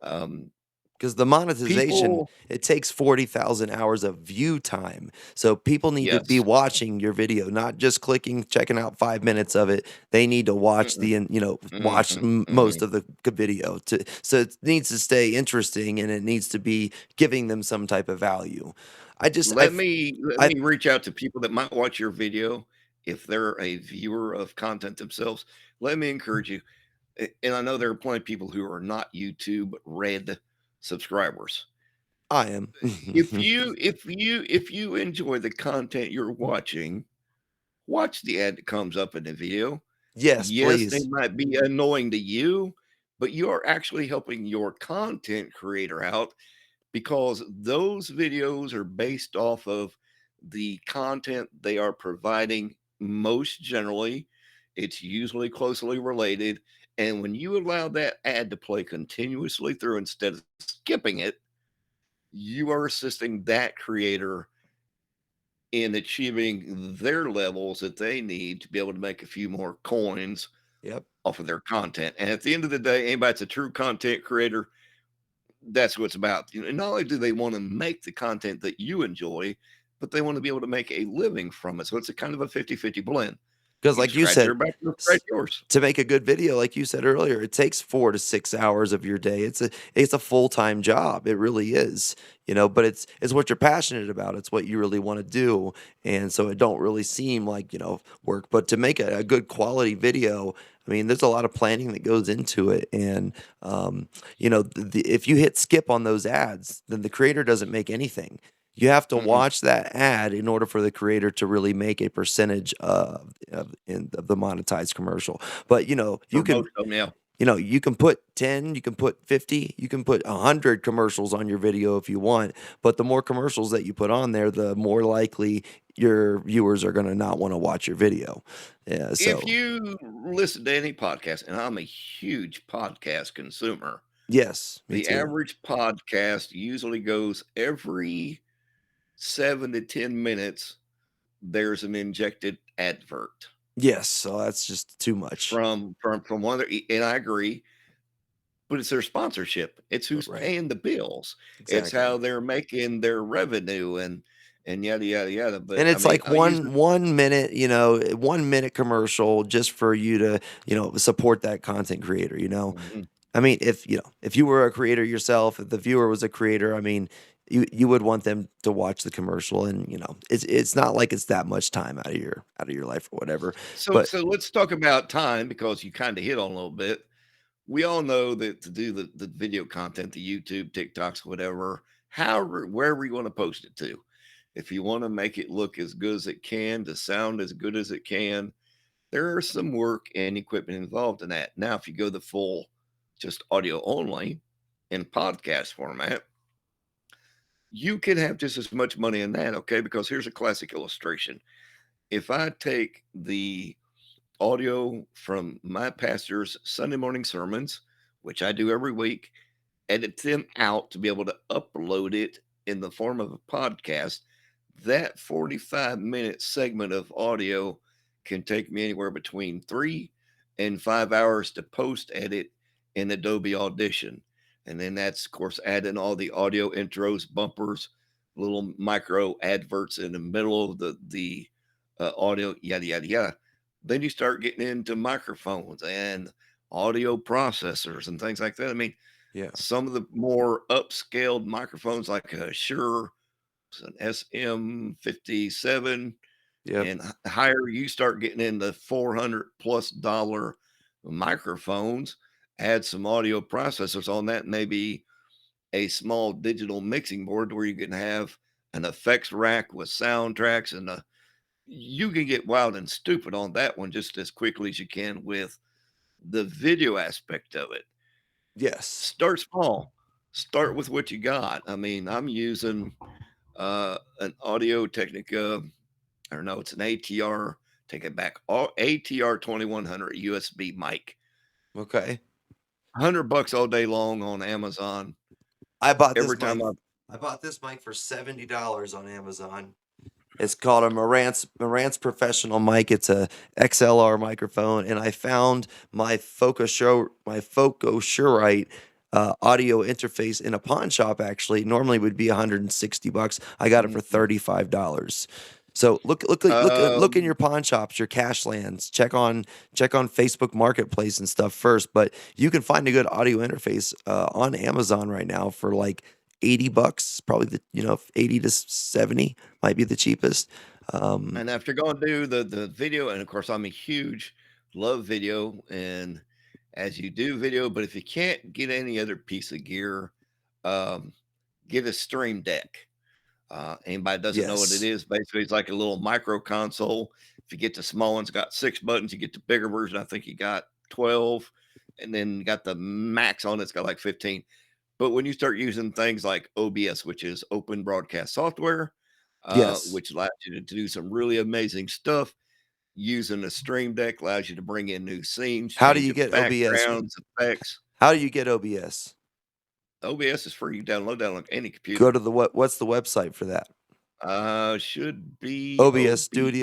um, Because the monetization, people. it takes 40,000 hours of view time. So people need to be Yes. watching your video, not just clicking, checking out 5 minutes of it. They need to watch Mm-mm, watch mhm, most mhm. of the video so it needs to stay interesting and it needs to be giving them some type of value. I just, Let I, me reach out to people that might watch your video if they're a viewer of content themselves. Let me encourage you. And I know there are plenty of people who are not YouTube red, subscribers. I am. If you enjoy the content you're watching, watch the ad that comes up in the video. Yes, Yes, they please. might be annoying to you, but you are actually helping your content creator out because those videos are based off of the content they are providing most generally. It's usually closely related. And when you allow that ad to play continuously through instead of skipping it, you are assisting that creator in achieving their levels that they need to be able to make a few more coins Yep. off of their content. And at the end of the day, anybody that's a true content creator, that's what it's about. Not only do they want to make the content that you enjoy, but they want to be able to make a living from it. So it's a kind of a 50-50 blend. 'Cause You like you scratch their said, back, they'll scratch s yours. to make a good video, like you said earlier, it takes 4 to 6 hours of your day. It's a full-time job, it really is, but it's what you're passionate about, it's what you really wanna do, and so it don't really seem like, work, but to make a good quality video, I mean, there's a lot of planning that goes into it, and, if you hit skip on those ads, then the creator doesn't make anything. You have to Mm-mm. watch that ad in order for the creator to really make a percentage of the monetized commercial. But, For most of them, yeah. you can put 10, you can put 50, you can put 100 commercials on your video if you want, but the more commercials that you put on there, the more likely your viewers are gonna not wanna watch your video. Yeah, If so you listen to any podcast, and I'm a huge podcast consumer, yes, me the too. average podcast usually goes every 7 to 10 minutes, there's an injected advert Yes, so that's just too much. from one of their and I agree, but it's their sponsorship. It's who's Right, paying the bills. It's exactly. how they're making their revenue and yada yada yada. But And I it's mean, like I'll use 1 minute, 1 minute commercial just for you to, support that content creator, Mhm. I mean, if you were a creator yourself, if the viewer was a creator, I mean, you would want them to watch the commercial and, it's not like it's that much time out of your life or whatever. So But so let's talk about time because you kind of hit on a little bit. We all know that to do the video content, the YouTube, TikToks, whatever, however, wherever you want to post it to. If you want to make it look as good as it can, to sound as good as it can, there are some work and equipment involved in that. Now, if you go the full just audio only in podcast format, you can have just as much money in that, okay? Because here's a classic illustration. If I take the audio from my pastor's Sunday morning sermons, which I do every week, edit them out to be able to upload it in the form of a podcast, that 45-minute segment of audio can take me anywhere between 3 and 5 hours to post edit in Adobe Audition. And then that's, of course, adding all the audio intros, bumpers, little micro adverts in the middle of the audio, yada, yada, yada. Then you start getting into microphones and audio processors and things like that. I mean, yeah, some of the more upscaled microphones like a Shure, an SM57, yep, and higher, you start getting into $400+ microphones. Add some audio processors on that, maybe a small digital mixing board where you can have an effects rack with soundtracks and you can get wild and stupid on that one just as quickly as you can with the video aspect of it. yes, Start small. Start with what you got. I mean, I'm using an Audio Technica, or no, it's an ATR. Take it back. ATR 2100 USB mic. okay. $100 all day long on Amazon. I bought Every this time mic. I I bought this mic for $70 on Amazon. It's called a Marantz Professional mic. It's a XLR microphone, and I found my Focusrite audio interface in a pawn shop. Actually, normally would be $160. I got it for Mhm. $35. So look in um, your pawn shops, your cash lands. Check on Facebook Marketplace and stuff first. But you can find a good audio interface on Amazon right now for like $80, probably 80 to 70 might be the cheapest. and after going to do the video, and of course, I'm a huge love video, and as you do video, but if you can't get any other piece of gear, um, get a Stream Deck. Anybody doesn't know what it Yes. is, basically, it's like a little micro console. If you get the small one's got 6 buttons, you get the bigger version. I think you got 12, and then you got the max on it's got like 15. But when you start using things like OBS, which is open broadcast software, Yes. which allows you to do some really amazing stuff, using a Stream Deck allows you to bring in new scenes, How do change you the get OBS? backgrounds, effects. How do you get OBS? OBS is free. You download that on any Go computer. to the what's the website for that? Should be OBS dot,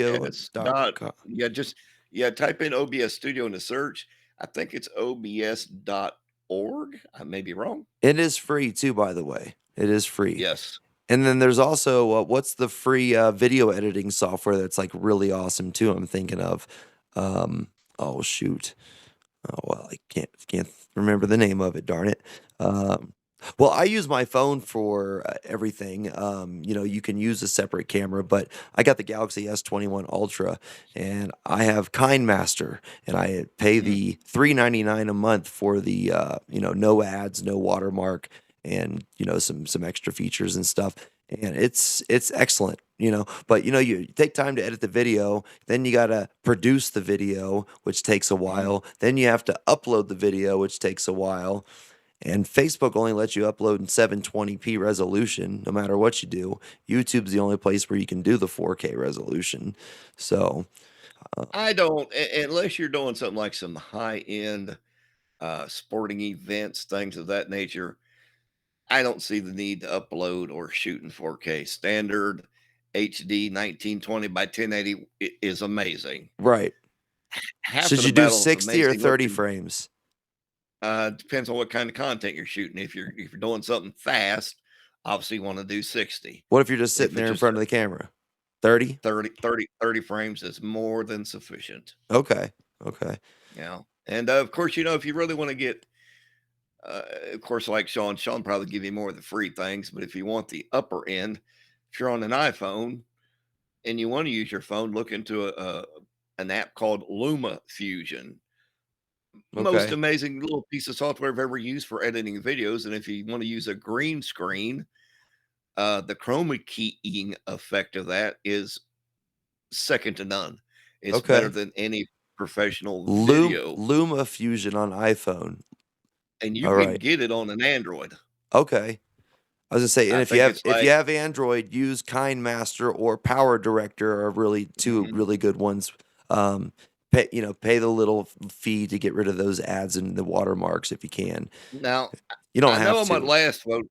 obsstudio.com. yeah, just, yeah, type in OBS Studio in the search. I think it's obs.org. I may be wrong. It is free too, by the way. It is free. Yes. And then there's also what's the free video editing software that's like really awesome too? I'm thinking of. Um, oh shoot. Oh well, I can't remember the name of it. Darn it. Um, well, I use my phone for everything. You can use a separate camera, but I got the Galaxy S21 Ultra, and I have KindMaster, and I pay Mm. the $3.99 a month for the no ads, no watermark, and some extra features and stuff. And it's excellent. But you take time to edit the video, then you got to produce the video, which takes a Mhm. while. Then you have to upload the video, which takes a while. And Facebook only lets you upload in 720p resolution no matter what you do. YouTube's the only place where you can do the 4K resolution. So, uh, I don't, unless you're doing something like some high end sporting events, things of that nature. I don't see the need to upload or shoot in 4K. Standard HD 1920 by 1080 is amazing. right. Half of Should the you do battle is 60 or amazing 30 looking. frames? Depends on what kind of content you're shooting. If you're doing something fast, obviously you want to do 60. What if you're just sitting If it's there in just front of the camera? 30? 30 frames is more than sufficient. Okay. Okay. And of course, if you really want to get, of course, like Sean probably give you more of the free things, but if you want the upper end, if you're on an iPhone and you want to use your phone, look into an app called Luma Fusion. Most Okay. amazing little piece of software I've ever used for editing videos. And if you want to use a green screen, the chroma keying effect of that is second to none. It's better Okay. than any professional video, Luma Fusion on iPhone. and you All can right. get it on an Android. Okay. I was gonna say, and I if you think have it's if you like, have Android, use KindMaster or Power Director are really two mhm. really good ones. Pay the little fee to get rid of those ads and the watermarks if you can. Now You don't I know have on my to. last one,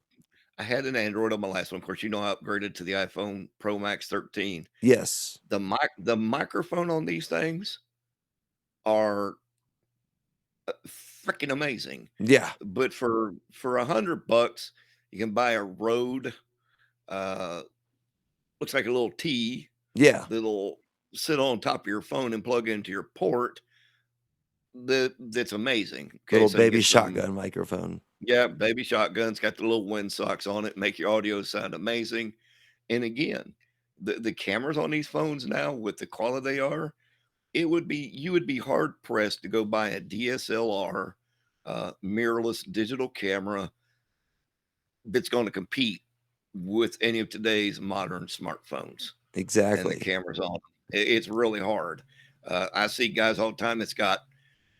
I had an Android on my last one. Of course, I upgraded to the iPhone Pro Max 13. Yes. The microphone on these things are freaking amazing. Yeah. But for $100, you can buy a Rode, uh, looks like a little T Yeah. that'll sit on top of your phone and plug into your port. That's amazing. Okay, Little so you baby get some, shotgun microphone. yeah, baby shotguns, got the little wind socks on it, make your audio sound amazing. And again, the cameras on these phones now with the quality they are, you would be hard pressed to go buy a DSLR mirrorless digital camera that's going to compete with any of today's modern smartphones and the Exactly. cameras on them. It's really hard. I see guys all the time that's got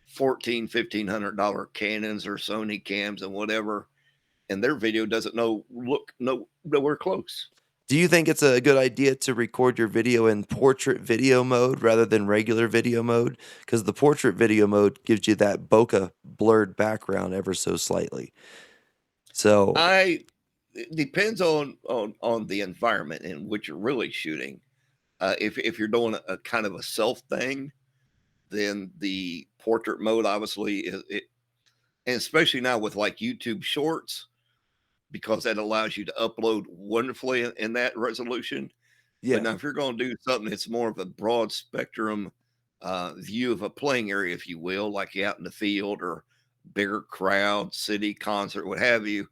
14, $1,500 Canons or Sony cams and whatever, and their video doesn't look nowhere close. Do you think it's a good idea to record your video in portrait video mode rather than regular video mode? Because the portrait video mode gives you that bokeh blurred background ever so slightly. So, I It depends on the environment in which you're really shooting. If you're doing a kind of a self thing, then the portrait mode obviously is it, and especially now with like YouTube Shorts, because that allows you to upload wonderfully in that resolution. But yeah. now, if you're going to do something that's more of a broad spectrum view of a playing area, if you will, like you out in the field or bigger crowd, city concert, what have you,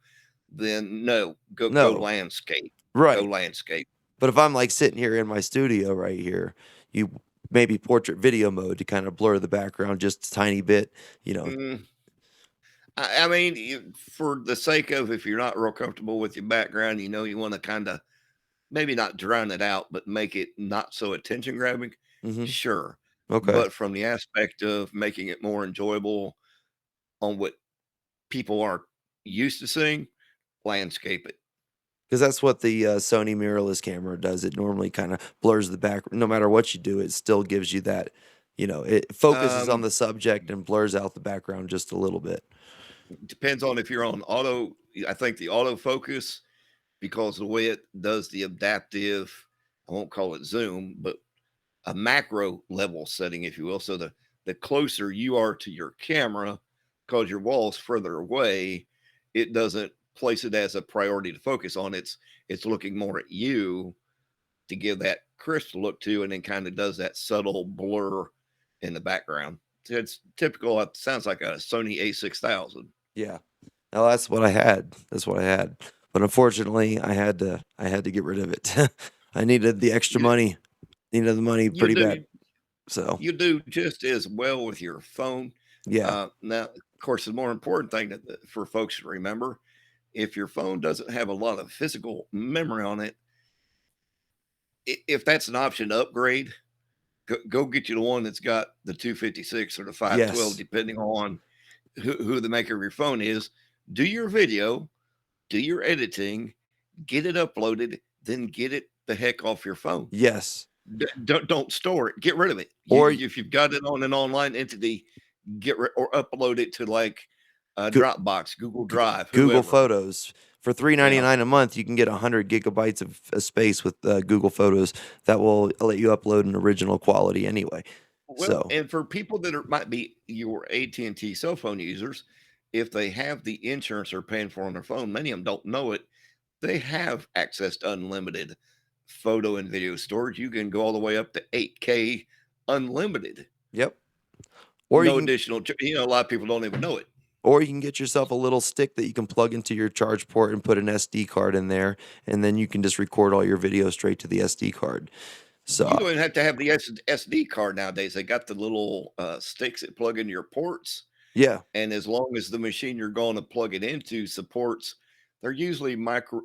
then no, go No. landscape, go Right. landscape. But if I'm like sitting here in my studio right here, you maybe portrait video mode to kind of blur the background just a tiny bit, you know. Mm, I mean, for the sake of if you're not real comfortable with your background, you want to kind of maybe not drown it out, but make it not so attention grabbing. Mhm. Sure. Okay. But from the aspect of making it more enjoyable on what people are used to seeing, landscape it. Because that's what the, Sony mirrorless camera does. It normally kinda blurs the back no matter what you do, it still gives you that, it focuses on Um, the subject and blurs out the background just a little bit. Depends on if you're on auto. I think the autofocus, because the way it does the adaptive, I won't call it zoom, but a macro level setting, if you will. So the closer you are to your camera, because your wall's further away, it doesn't place it as a priority to focus on. It's looking more at you to give that crisp look to, and then kind of does that subtle blur in the background. So it's typical. It sounds like a Sony A6000. Yeah. No, that's what I had. That's what I had. But unfortunately, I had to get rid of it. I needed the extra You money. Needed the money you pretty bad. do So, you do just as well with your phone. yeah. Now, of course, the more important thing for folks to remember, if your phone doesn't have a lot of physical memory on it, if that's an option to upgrade, go get you the one that's got the 256 or the 512, Yes. depending on who the maker of your phone is. Do your video, do your editing, get it uploaded, then get it the heck off your phone. Yes. Don't store it. Get rid of it. Or If you've got it on an online entity, or upload it to like Goo Dropbox, Google Drive, Google whoever. Photos. For three ninety Yeah. nine a month, you can get 100 gigabytes of, space with, Google Photos that will let you upload an original quality anyway. Well, So, and for people that might be your AT&T cell phone users, if they have the insurance they're paying for on their phone, many of them don't know it. They have access to unlimited photo and video storage. You can go all the way up to 8K unlimited. yep. Or you No can additional. A lot of people don't even know it. or you can get yourself a little stick that you can plug into your charge port and put an SD card in there, and then you can just record all your video straight to the SD card. You So, don't even have to have the SD card nowadays. They got the little sticks that plug into your ports, yeah. and as long as the machine you're going to plug it into supports, they're usually micro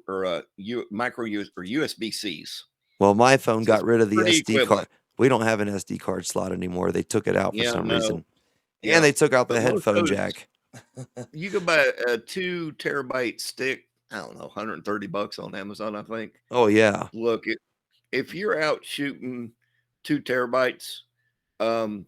US or USB Cs. Well, my phone So got it's rid of the pretty SD card. equivalent. We don't have an SD card slot anymore. They took it out for Yeah, some no, reason. And yeah, they took out the but most headphone of those jack. you can buy a 2 terabyte stick. I don't know, $130 on Amazon, I think. Oh, yeah. Look, if you're out shooting 2 terabytes, um,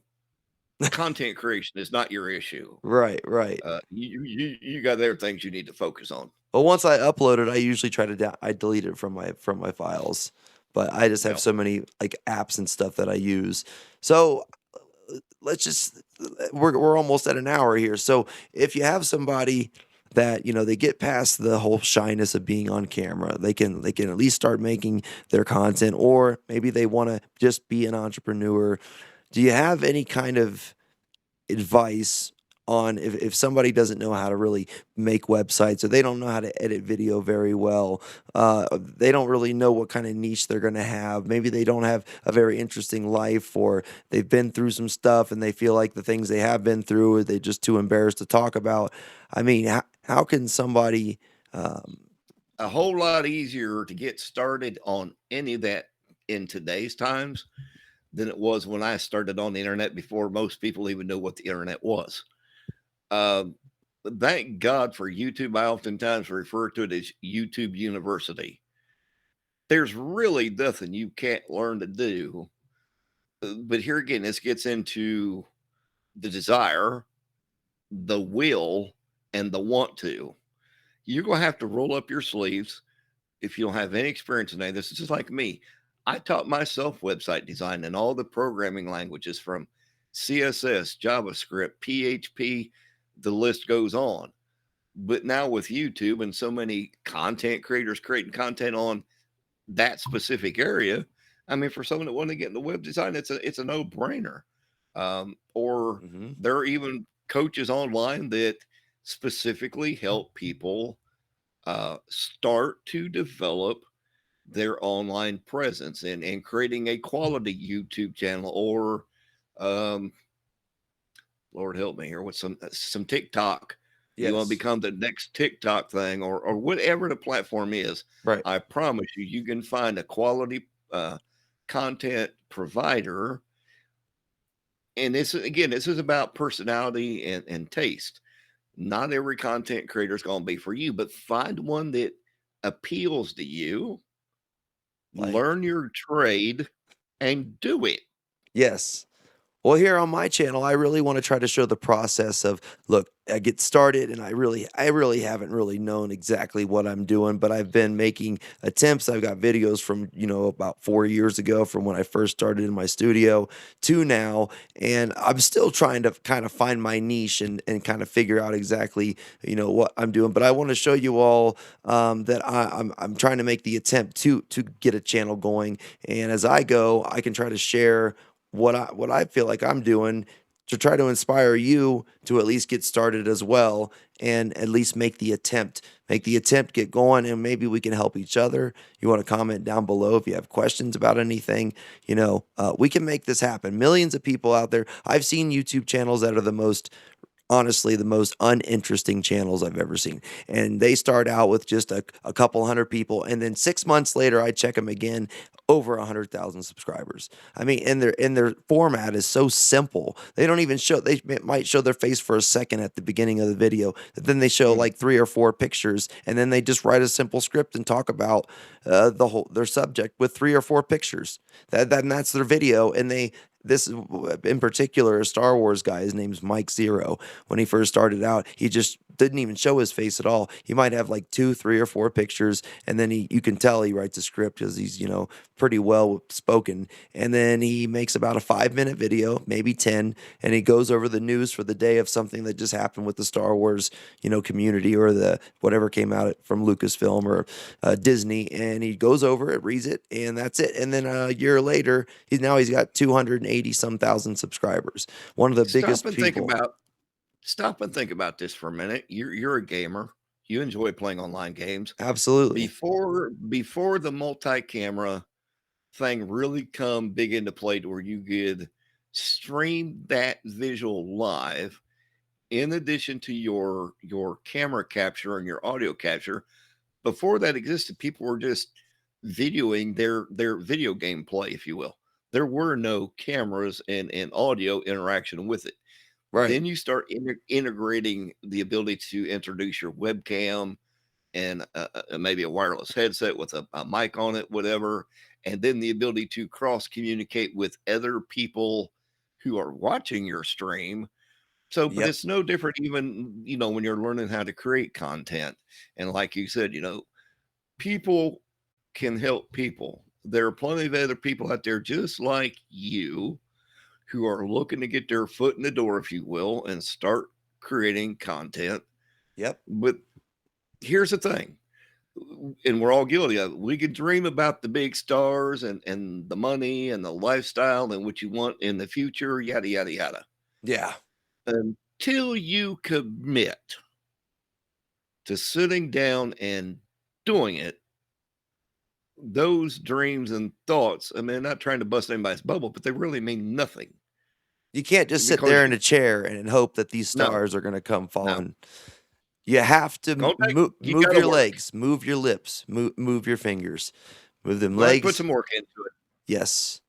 content creation is not your issue. Right, right. You got other things you need to focus on. But once I upload it, I usually try to I delete it from my files. But I just have Yeah. so many, like, apps and stuff that I use. So, let's just we're almost at an hour here. So, if you have somebody that, they get past the whole shyness of being on camera, they can at least start making their content, or maybe they wanna just be an entrepreneur. Do you have any kind of advice on if somebody doesn't know how to really make websites, or they don't know how to edit video very well, they don't really know what kind of niche they're going to have, maybe they don't have a very interesting life, or they've been through some stuff and they feel like the things they have been through they're just too embarrassed to talk about. I mean, how can somebody um, A whole lot easier to get started on any of that in today's times than it was when I started on the internet before most people even knew what the internet was. Um, thank God for YouTube. I oftentimes refer to it as YouTube University. There's really nothing you can't learn to do. But here again, this gets into the desire, the will, and the want to. You're going to have to roll up your sleeves if you don't have any experience in any of this. It's just like me. I taught myself website design and all the programming languages from CSS, JavaScript, PHP, the list goes on. But now with YouTube and so many content creators creating content on that specific area, I mean, for someone that wanted to get into web design, it's a no brainer. Or mhm. there are even coaches online that specifically help people start to develop their online presence and creating a quality YouTube channel, or um, Lord help me here with some TikTok. You want to Yes. become the next TikTok thing or whatever the platform is. Right. I promise you can find a quality content provider. And this again, this is about personality and taste. Not every content creator is going to be for you, but find one that appeals to you, Like, learn your trade, and do it. yes. Well, here on my channel, I really want to try to show the process of, look, I get started and I really haven't really known exactly what I'm doing, but I've been making attempts. I've got videos from, about 4 years ago from when I first started in my studio to now. And I'm still trying to kind of find my niche and kind of figure out exactly, what I'm doing. But I want to show you all that I'm trying to make the attempt to get a channel going. And as I go, I can try to share what I feel like I'm doing to try to inspire you to at least get started as well and at least make the attempt, get going, and maybe we can help each other. You want to comment down below if you have questions about anything. We can make this happen. Millions of people out there. I've seen YouTube channels that are honestly the most uninteresting channels I've ever seen. And they start out with just a couple hundred people, and then 6 months later, I check them again, over 100,000 subscribers. I mean, and their format is so simple. They don't even show. They might show their face for a second at the beginning of the video, but then they show Mm. like 3 or 4 pictures, and then they just write a simple script and talk about their subject with 3 or 4 pictures. And that's their video, and this is in particular a Star Wars guy. His name's Mike Zero. When he first started out, he just didn't even show his face at all. He might have like 2, 3, or 4 pictures, and then you can tell he writes a script because he's pretty well spoken. And then he makes about a 5-minute video, maybe 10, and he goes over the news for the day of something that just happened with the Star Wars community, or the whatever came out from Lucasfilm or Disney, and he goes over it, reads it, and that's it. And then a year later, he's got 280 some thousand subscribers. One of the Stop biggest and think people. about Stop and think about this for a minute. You're a gamer. You enjoy playing online games. Absolutely. Before the multi-camera thing really come big into play to where you could stream that visual live in addition to your camera capture and your audio capture. Before that existed, people were just videoing their video game play, if you will. There were no cameras and audio interaction with it. Right. Then you start integrating the ability to introduce your webcam and maybe a wireless headset with a mic on it, whatever. And then the ability to cross communicate with other people who are watching your stream. So, but Yep. it's no different even, when you're learning how to create content. And like you said, people can help people. There are plenty of other people out there just like you who are looking to get their foot in the door, if you will, and start creating content. Yep. But here's the thing, and we're all guilty of it. We can dream about the big stars and the money and the lifestyle and what you want in the future, yada, yada, yada. Yeah. Until you commit to sitting down and doing it, those dreams and thoughts, I mean, not trying to bust anybody's bubble, but they really mean nothing You can't just sit because there in a chair and hope that these no, stars are going to come no, falling. You have to don't take, you move got to your work. legs, move your lips, move your fingers, move them We're going to have to put legs. some work into it. Yes.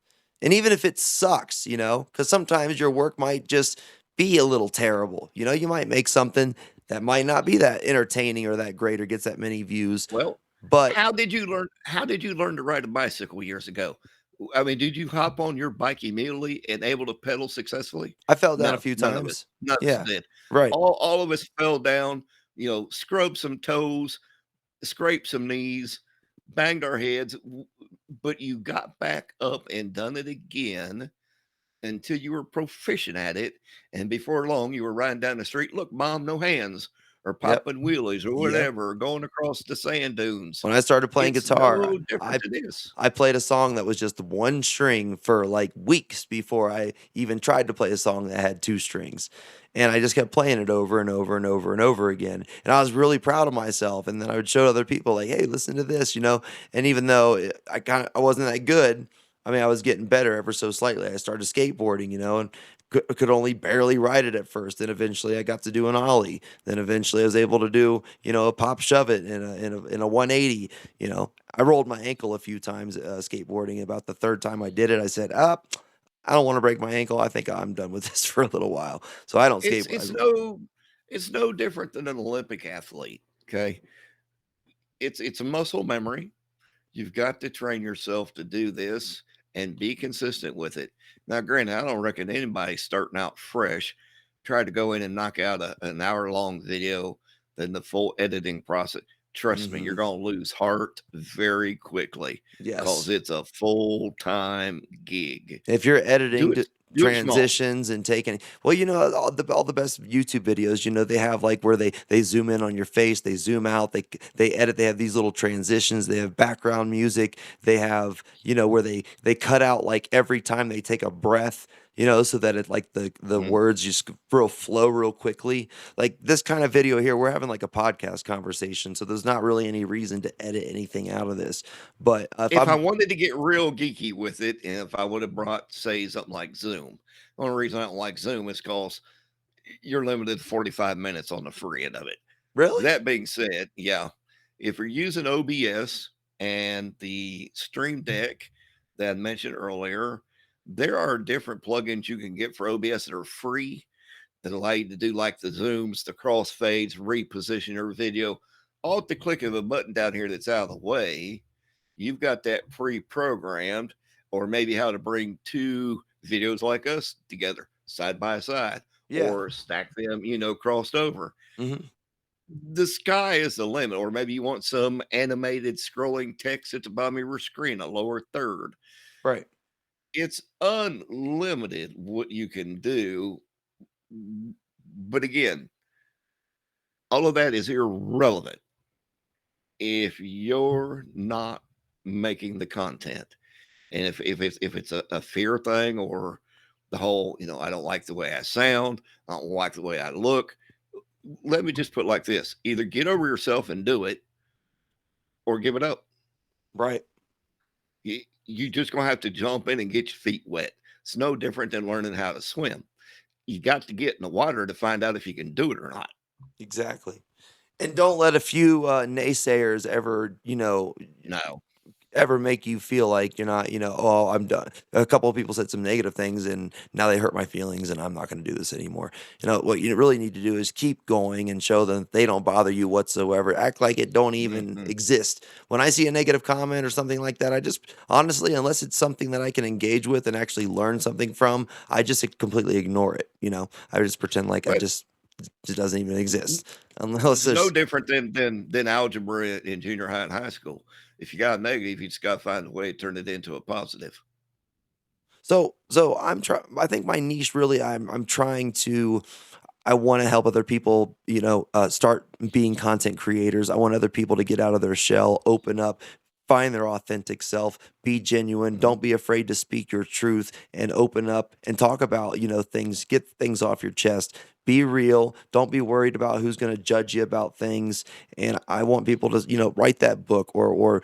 And even if it sucks, because sometimes your work might just be a little terrible. You might make something that might not be that entertaining or that great or gets that many views, Well, but how did you learn to ride a bicycle years ago? I mean, did you hop on your bike immediately and able to pedal successfully? I fell down a No, few none of us. times. None of us Yeah. did. Right. All of us fell down, scrubbed some toes, scraped some knees, banged our heads, but you got back up and done it again until you were proficient at it. And before long, you were riding down the street. Look, mom, no hands, or Yep. popping wheelies, or Yep. whatever, or going across the sand dunes. When I started playing It's guitar, no different I than this. I played a song that was just one string for like weeks before I even tried to play a song that had two strings. And I just kept playing it over and over and over and over again. And I was really proud of myself. And then I would show other people like, "Hey, listen to this." And even though I wasn't that good, I mean, I was getting better ever so slightly. I started skateboarding, and could only barely ride it at first. Then eventually I got to do an ollie. Then eventually I was able to do, a pop shove it in a 180. I rolled my ankle a few times skateboarding. About the third time I did it, I said, "Up, I don't want to break my ankle. I think I'm done with this for a little while." So I don't It's skate. it's no it's no different than an Olympic athlete. Okay. It's a muscle memory. You've got to train yourself to do this and be consistent with it. Now, granted, I don't reckon anybody starting out fresh try to go in and knock out an hour long video, then the full editing process. Trust me, you're Mhm. going to lose heart very quickly because Yes. it's a full time gig. If you're Do editing it, t do it small. transitions and taking well, all the best YouTube videos, they have, like, where they zoom in on your face, they zoom out, they edit, they have these little transitions, they have background music, they have, where they cut out, like, every time they take a breath, so that it like, the Mhm. words just real flow real quickly. Like, this kind of video here, we're having, like, a podcast conversation, so there's not really any reason to edit anything out of this, but, if If I I'm wanted to get real geeky with it, and if I would have brought, say, something like Zoom, the only reason I don't like Zoom is because you're limited to 45 minutes on the free end of it. Really? That being said, yeah, if you're using OBS and the Stream Deck that I mentioned earlier, there are different plugins you can get for OBS that are free that allow you to do like the zooms, the crossfades, reposition your video all at the click of a button down here that's out of the way. You've got that pre-programmed, or maybe how to bring two videos like us together side by side Yeah. or stack them, crossed over. Mhm. The sky is the limit. Or maybe you want some animated scrolling text at the bottom of your screen, a lower third. Right. It's unlimited what you can do. But again, all of that is irrelevant if you're not making the content. And if it's a fear thing, or the whole, I don't like the way I sound, I don't like the way I look. Let me just put it like this: either get over yourself and do it, or give it up. Right. You just gonna have to jump in and get your feet wet. It's no different than learning how to swim. You got to get in the water to find out if you can do it or not. Exactly. And don't let a few, naysayers ever, No, ever make you feel like you're not, "Oh, I'm done." A couple of people said some negative things, and now they hurt my feelings, and I'm not gonna do this anymore. What you really need to do is keep going and show them they don't bother you whatsoever. Act like it don't even mhm. exist. When I see a negative comment or something like that, I just honestly, unless it's something that I can engage with and actually learn something from, I just completely ignore it. I just pretend like I But just it doesn't even n- exist unless it's no there's different than algebra in junior high and high school. If you got a negative, you just got to find a way to turn it into a positive. so I'm trying. I think my niche really I'm trying to I want to help other people, start being content creators. I want other people to get out of their shell, open up, find their authentic self, be genuine. Mhm. Don't be afraid to speak your truth and open up and talk about, things, get things off your chest. Be real. Don't be worried about who's going to judge you about things. And I want people to, write that book or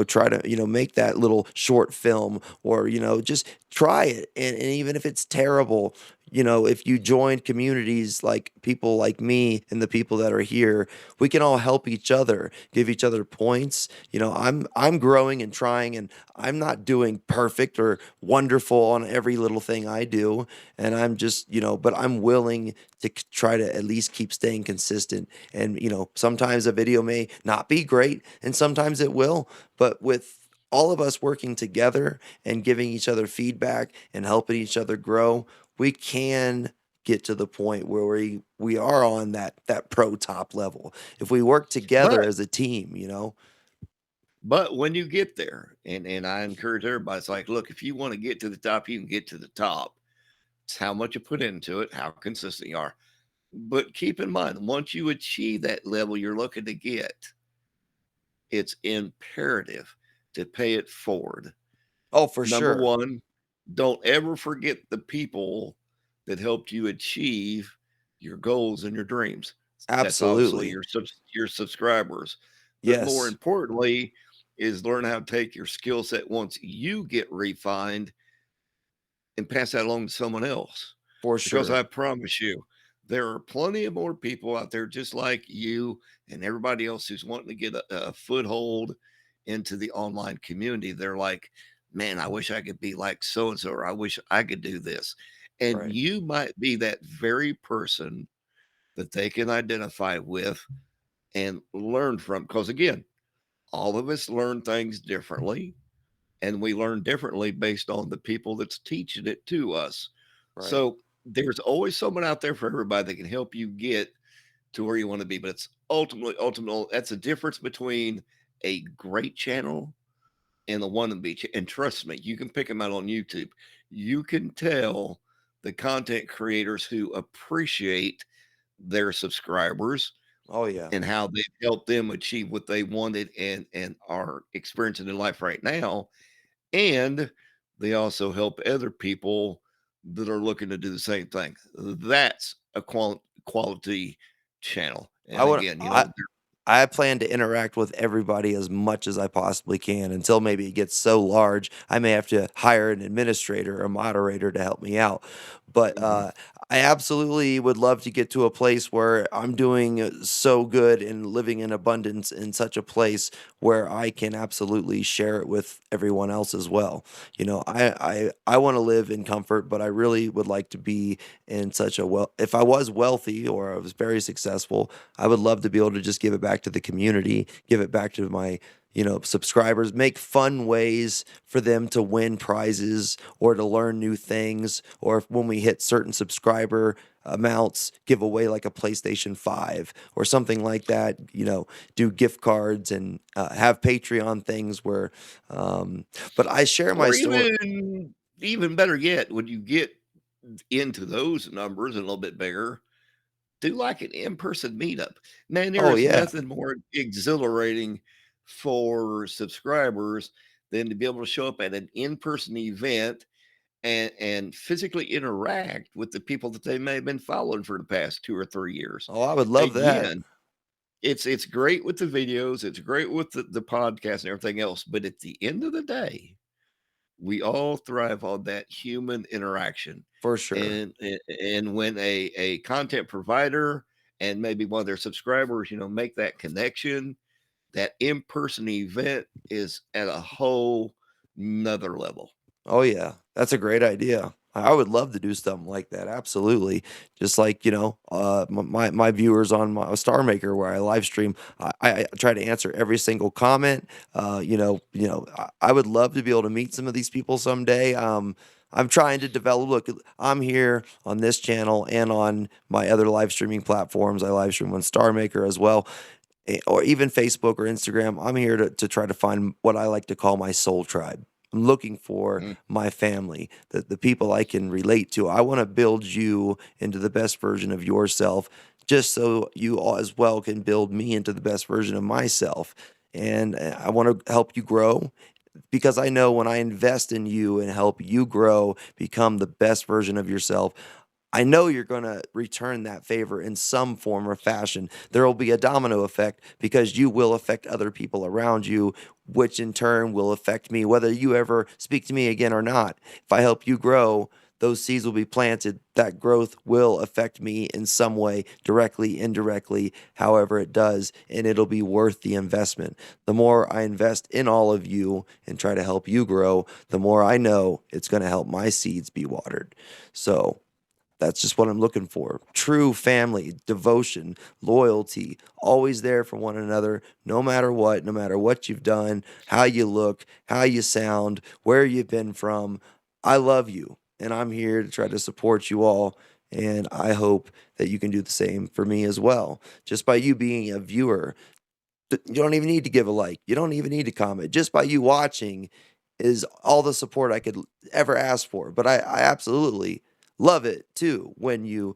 try to, make that little short film or, just try it. And even if it's terrible, if you join communities like people like me and the people that are here, we can all help each other, give each other points. I'm growing and trying, and I'm not doing perfect or wonderful on every little thing I do. And I'm just, but I'm willing to try to at least keep staying consistent. And, sometimes a video may not be great, and sometimes it will, but with all of us working together and giving each other feedback and helping each other grow, we can get to the point where we are on that pro top level if we work together But as a team. but when you get there, and I encourage everybody, it's like, look, if you want to get to the top, you can get to the top. It's how much you put into it, how consistent you are. But keep in mind, once you achieve that level you're looking to get, it's imperative to pay it forward. Oh, for Number sure. one, don't ever forget the people that helped you achieve your goals and your dreams. That's obviously Absolutely. your subscribers. But more Yes. importantly, is learn how to take your skill set once you get refined and pass that along to someone else. For Because sure. I promise you, there are plenty of more people out there just like you and everybody else who's wanting to get a foothold into the online community. They're like, man, I wish I could be like so and so, or I wish I could do this. And Right. you might be that very person that they can identify with and learn from. Because again, all of us learn things differently, and we learn differently based on the people that's teaching it to us. Right. So there's always someone out there for everybody that can help you get to where you want to be. But it's ultimately, that's a difference between a great channel and the one to be. And trust me, you can pick them out on YouTube. You can tell the content creators who appreciate their subscribers Oh yeah. and how they've helped them achieve what they wanted and are experiencing in life right now. And they also help other people that are looking to do the same thing. That's a quality channel. I And would again, I plan to interact with everybody as much as I possibly can until maybe it gets so large I may have to hire an administrator or a moderator to help me out. But mhm. I absolutely would love to get to a place where I'm doing so good and living in abundance in such a place where I can absolutely share it with everyone else as well. You know, I want to live in comfort, but I really would like to be in such a if I was wealthy or I was very successful, I would love to be able to just give it back to the community, give it back to my, subscribers, make fun ways for them to win prizes or to learn new things. Or if, when we hit certain subscriber amounts, give away like a PlayStation 5 or something like that, do gift cards and have Patreon things where, um, but I share my Or story. even better yet, when you get into those numbers a little bit bigger, do like an in-person meetup. Man, there Oh, is yeah. nothing more exhilarating for subscribers than to be able to show up at an in-person event and physically interact with the people that they may have been following for the past 2 or 3 years. Oh, I would love that Again, it's great with the videos, it's great with the podcast and everything else, but at the end of the day, we all thrive on that human interaction. for sure. And when a content provider and maybe one of their subscribers, make that connection, that in-person event is at a whole nother level. Oh yeah, that's a great idea. I would love to do something like that. Absolutely. Just like, my viewers on my Star Maker where I live stream, I try to answer every single comment. I would love to be able to meet some of these people someday. I'm trying to develop. Look, I'm here on this channel and on my other live streaming platforms. I live stream on Star Maker as well, or even Facebook or Instagram. I'm here to try to find what I like to call my soul tribe. I'm looking for Mhm. my family, the people I can relate to. I want to build you into the best version of yourself, just so you all as well can build me into the best version of myself. And I want to help you grow because I know when I invest in you and help you grow, become the best version of yourself, I know you're going to return that favor in some form or fashion. There will be a domino effect because you will affect other people around you, which in turn will affect me, whether you ever speak to me again or not. If I help you grow, those seeds will be planted. That growth will affect me in some way, directly, indirectly, however it does, and it'll be worth the investment. The more I invest in all of you and try to help you grow, the more I know it's going to help my seeds be watered. So, that's just what I'm looking for. True family, devotion, loyalty, always there for one another, no matter what, no matter what you've done, how you look, how you sound, where you've been from. I love you, and I'm here to try to support you all. And I hope that you can do the same for me as well. Just by you being a viewer, you don't even need to give a like. You don't even need to comment. Just by you watching is all the support I could ever ask for. But I absolutely love it too when you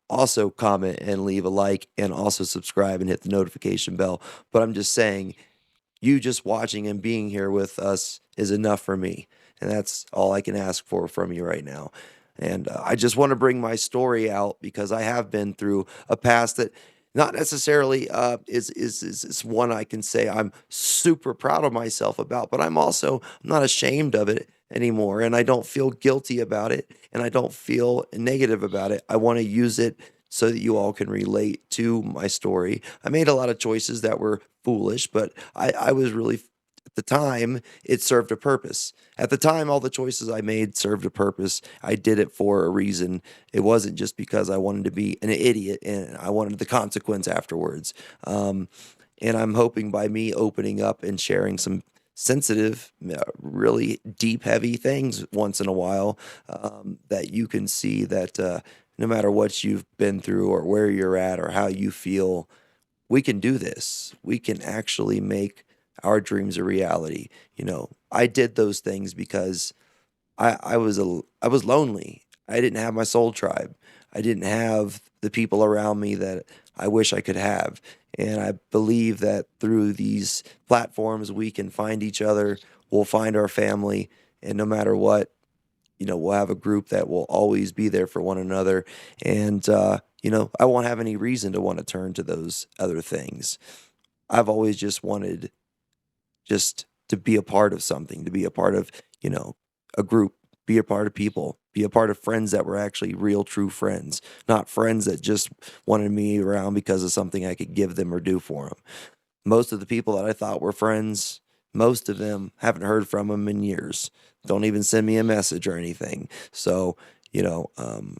also comment and leave a like and also subscribe and hit the notification bell. But I'm just saying, you just watching and being here with us is enough for me. And that's all I can ask for from you right now. And I just want to bring my story out because I have been through a past that not necessarily is one I can say I'm super proud of myself about, but I'm not ashamed of it. anymore, and I don't feel guilty about it, and I don't feel negative about it. I want to use it so that you all can relate to my story. I made a lot of choices that were foolish, but I was really, at the time, it served a purpose. At the time, all the choices I made served a purpose. I did it for a reason. It wasn't just because I wanted to be an idiot and I wanted the consequence afterwards. Um, and I'm hoping by me opening up and sharing some sensitive, really deep, heavy things once in a while, that you can see that no matter what you've been through or where you're at or how you feel, we can do this. We can actually make our dreams a reality. I did those things because I was lonely. I didn't have my soul tribe. I didn't have the people around me that I wish I could have. And I believe that through these platforms we can find each other, we'll find our family, and no matter what, we'll have a group that will always be there for one another. And I won't have any reason to want to turn to those other things. I've always just wanted just to be a part of something, to be a part of, you know, a group, be a part of people, be a part of friends that were actually real, true friends, not friends that just wanted me around because of something I could give them or do for them. Most of the people that I thought were friends, most of them haven't heard from them in years. Don't even send me a message or anything. So, you know, um,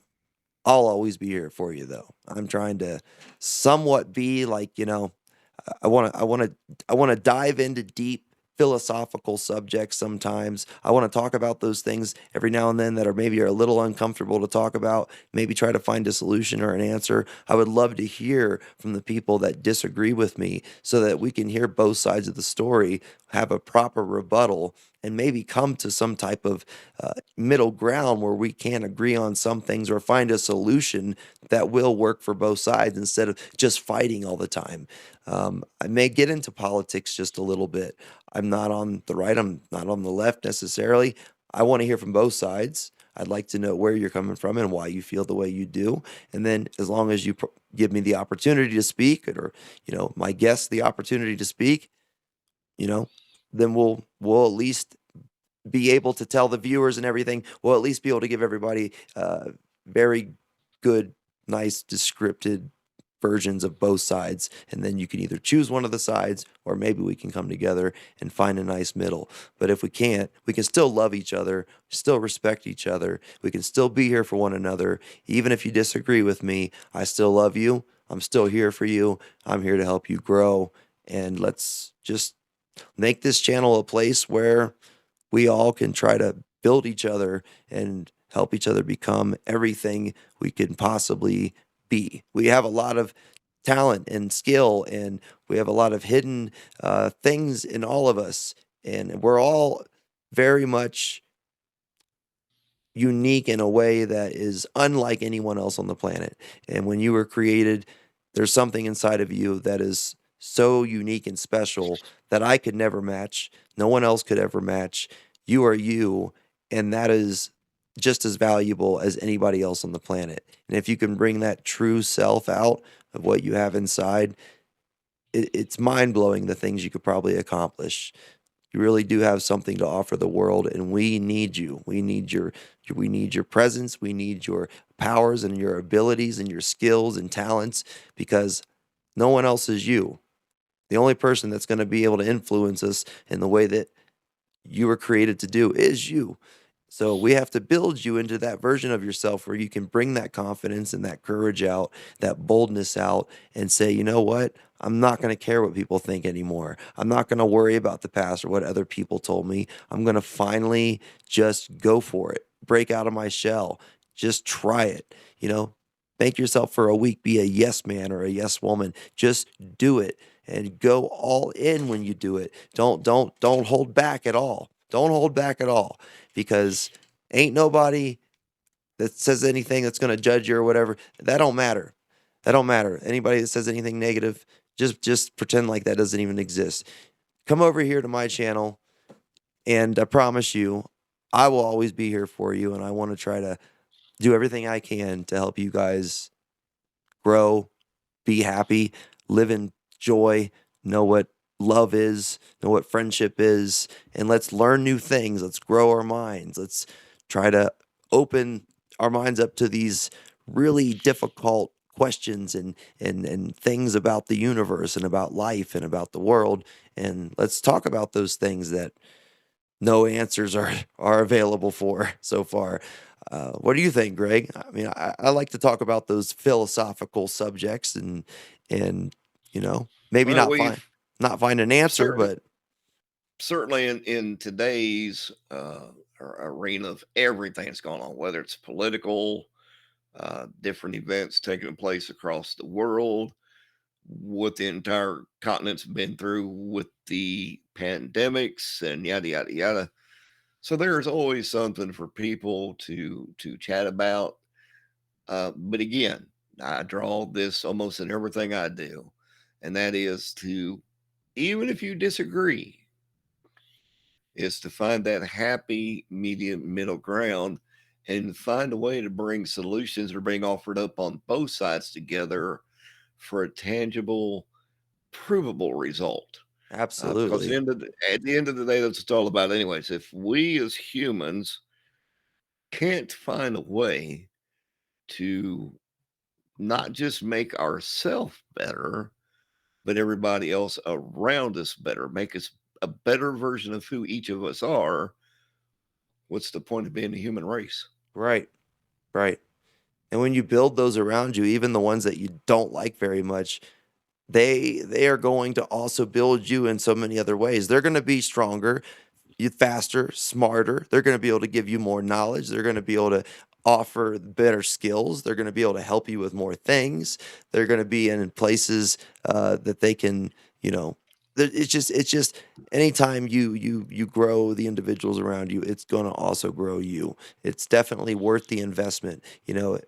I'll always be here for you though. I'm trying to somewhat be like, I want to dive into deep philosophical subjects sometimes. I want to talk about those things every now and then that are maybe are a little uncomfortable to talk about, maybe try to find a solution or an answer. I would love to hear from the people that disagree with me so that we can hear both sides of the story, have a proper rebuttal, and maybe come to some type of middle ground where we can agree on some things or find a solution that will work for both sides instead of just fighting all the time. I may get into politics just a little bit. I'm not on the right, I'm not on the left necessarily. I want to hear from both sides. I'd like to know where you're coming from and why you feel the way you do. And then, as long as you give me the opportunity to speak, or my guests the opportunity to speak, you know, then we'll at least be able to tell the viewers and everything. We'll at least be able to give everybody very good, nice, descripted versions of both sides. And then you can either choose one of the sides, or maybe we can come together and find a nice middle. But if we can't, we can still love each other, still respect each other. We can still be here for one another. Even if you disagree with me, I still love you. I'm still here for you. I'm here to help you grow. And let's just make this channel a place where we all can try to build each other and help each other become everything we can possibly be. We have a lot of talent and skill, and we have a lot of hidden things in all of us. And we're all very much unique in a way that is unlike anyone else on the planet. And when you were created, there's something inside of you that is so unique and special that I could never match. No one else could ever match. You are you, and that is just as valuable as anybody else on the planet. And if you can bring that true self out of what you have inside, it's mind blowing the things you could probably accomplish. You really do have something to offer the world, and we need you. We need your presence. We need your powers and your abilities and your skills and talents, because no one else is you. The only person that's going to be able to influence us in the way that you were created to do is you. So we have to build you into that version of yourself where you can bring that confidence and that courage out, that boldness out, and say, you know what? I'm not going to care what people think anymore. I'm not going to worry about the past or what other people told me. I'm going to finally just go for it, break out of my shell, just try it. Make yourself for a week be a yes man or a yes woman. Just do it and go all in when you do it. Don't hold back at all. Don't hold back at all, because ain't nobody that says anything that's going to judge you or whatever. That don't matter. That don't matter. Anybody that says anything negative, just pretend like that doesn't even exist. Come over here to my channel, and I promise you, I will always be here for you, and I want to try to do everything I can to help you guys grow, be happy, live in joy, know what love is, know what friendship is, and let's learn new things. Let's grow our minds. Let's try to open our minds up to these really difficult questions and things about the universe and about life and about the world. And let's talk about those things that no answers are available for so far. What do you think, Greg? I mean, I like to talk about those philosophical subjects and maybe Well, not find an answer, certainly but certainly in today's arena of everything that's going on, whether it's political, different events taking place across the world, what the entire continent's been through with the pandemics and yada yada yada. So there's always something for people to chat about. But again, I draw this almost in everything I do, and that is to, even if you disagree, is to find that happy medium middle ground and find a way to bring solutions that are being offered up on both sides together for a tangible, provable result. Because absolutely. at the end of the day, that's what it's all about, anyways. If we as humans can't find a way to not just make ourselves better, but everybody else around us better, make us a better version of who each of us are, what's the point of being a human race? Right, right. And when you build those around you, even the ones that you don't like very much, they are going to also build you in so many other ways. They're going to be stronger, you faster, smarter. They're going to be able to give you more knowledge. They're going to be able to offer better skills. They're going to be able to help you with more things. They're going to be in places that they can, you know, it's just anytime you grow the individuals around you, it's going to also grow you. It's definitely worth the investment.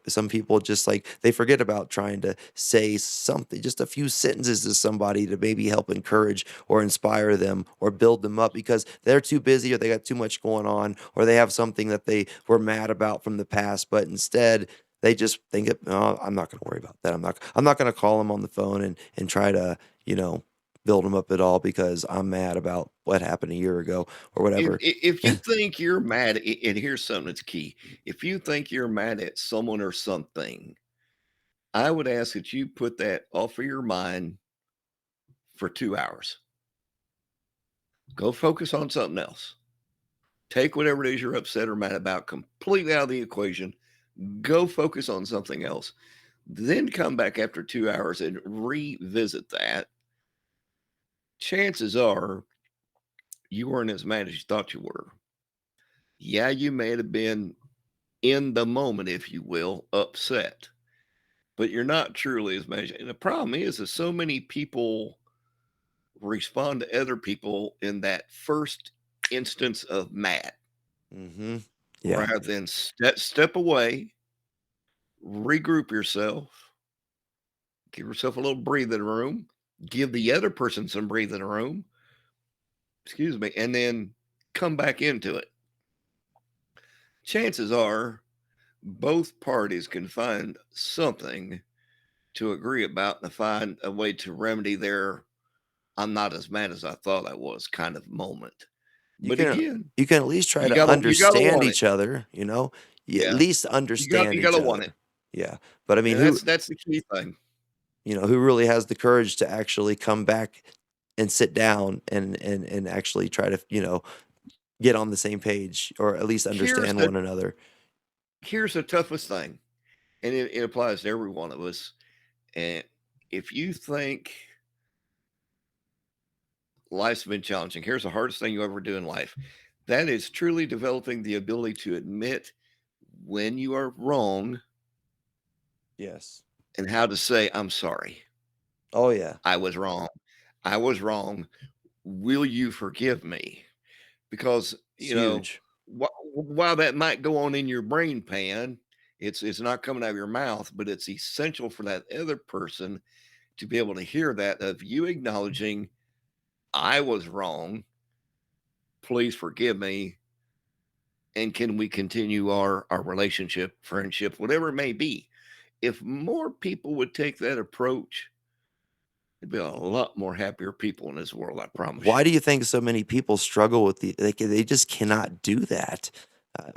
Some people just like they forget about trying to say something, just a few sentences to somebody to maybe help encourage or inspire them or build them up because they're too busy or they got too much going on or they have something that they were mad about from the past, but instead they just think, oh, I'm not going to worry about that. I'm not going to call them on the phone and try to, you know, build them up at all because I'm mad about what happened a year ago or whatever. If you think you're mad, and here's something that's key. If you think you're mad at someone or something, I would ask that you put that off of your mind for 2 hours. Go focus on something else. Take whatever it is you're upset or mad about completely out of the equation. Go focus on something else. Then come back after 2 hours and revisit that. Chances are you weren't as mad as you thought you were. Yeah, you may have been in the moment, if you will, upset, but you're not truly as mad. And the problem is so many people respond to other people in that first instance of mad Hmm. Yeah. rather than step away, regroup yourself, give yourself a little breathing room, give the other person some breathing room, excuse me, and then come back into it. Chances are both parties can find something to agree about and find a way to remedy their I'm not as mad as I thought I was kind of moment. You But can again, you can at least try you to gotta understand want it. each other, you know? You at Yeah. least understand You each gotta want it. other. Yeah. But I mean, And that's the key thing. who really has the courage to actually come back and sit down and actually try to, get on the same page or at least Here's understand the one another. here's the toughest thing, and it applies to every one of us. And if you think life's been challenging, here's the hardest thing you ever do in life. That is truly developing the ability to admit when you are wrong Yes. and how to say, I'm sorry. Oh, yeah. I was wrong. I was wrong. Will you forgive me? Because, It's huge. while that might go on in your brain pan, it's not coming out of your mouth, but it's essential for that other person to be able to hear that of you acknowledging, I was wrong. Please forgive me. And can we continue our relationship, friendship, whatever it may be? If more people would take that approach, there'd be a lot more happier people in this world, I promise Why you. do you think so many people struggle with they just cannot do that?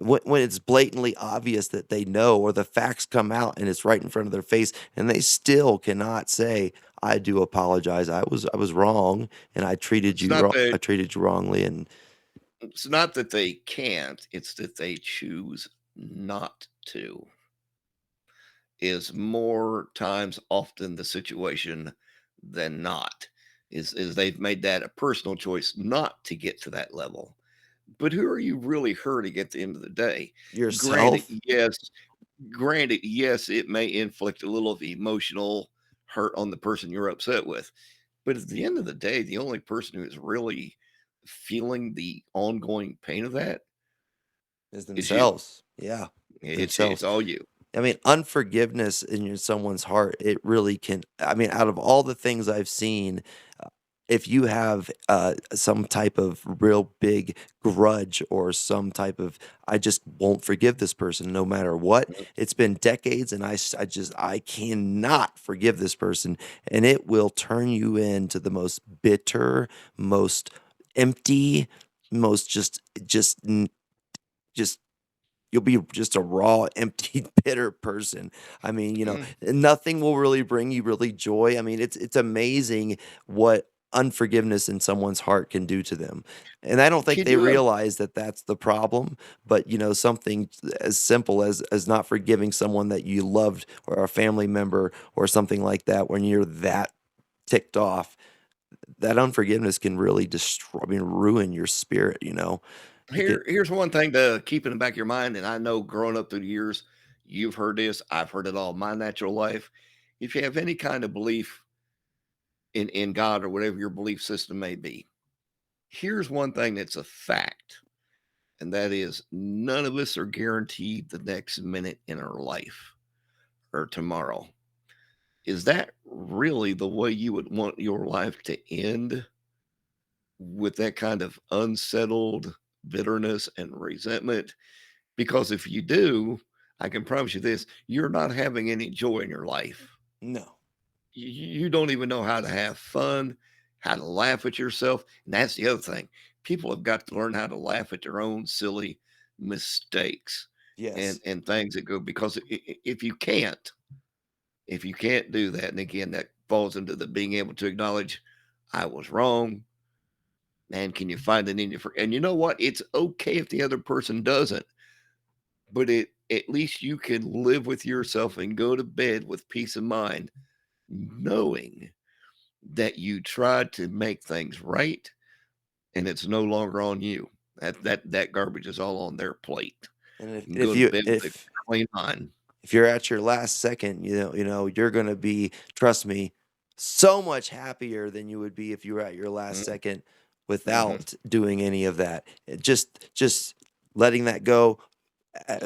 When it's blatantly obvious that they know or the facts come out and it's right in front of their face and they still cannot say, "I do apologize. I was wrong and It's not I that treated you wrongly," and it's not that they can't, it's that they choose not to. Is more times often the situation than not. Is they've made that a personal choice not to get to that level. But who are you really hurting at the end of the day? Granted, yourself. yes, granted, yes, it may inflict a little of emotional hurt on the person you're upset with. But at the end of the day, the only person who is really feeling the ongoing pain of that Is is you. themselves. Yeah, It's themselves. all you. I mean, unforgiveness someone's heart, it really can. I mean, out of all the things I've seen, uh, if you have some type of real big grudge or some type of, I just won't forgive this person no matter what. It's been decades and I cannot forgive this person. And it will turn you into the most bitter, most empty, most just you'll be just a raw, empty, bitter person. I mean, Mm. nothing will really bring you really joy. I mean, it's amazing what unforgiveness in someone's heart can do to them. And I don't think Can they you realize that that's the problem, but something as simple as not forgiving someone that you loved or a family member or something like that when you're that ticked off, that unforgiveness can really destroy, I mean, ruin your spirit. It could here's one thing to keep in the back of your mind, and I know growing up through the years, you've heard this, I've heard it all my natural life. If you have any kind of belief in God or whatever your belief system may be, here's one thing that's a fact, and that is none of us are guaranteed the next minute in our life or tomorrow. Is that really the way you would want your life to end, with that kind of unsettled bitterness and resentment? Because if you do, I can promise you this, you're not having any joy in your life. no. You don't even know how to have fun, how to laugh at yourself. And that's the other thing. People have got to learn how to laugh at their own silly mistakes Yes. and things that go, because if you can't do that, and again, that falls into the being able to acknowledge I was wrong. Man, can you find it in you? And you know what? It's okay if the other person doesn't, but at least you can live with yourself and go to bed with peace of mind, knowing that you tried to make things right and it's no longer on you. That garbage is all on their plate. And if You can if go to you bed with a if clean mind. if you're at your last second, you're gonna be, trust me, so much happier than you would be if you were at your last Mm, second mhm. without doing any of that. Just letting that go,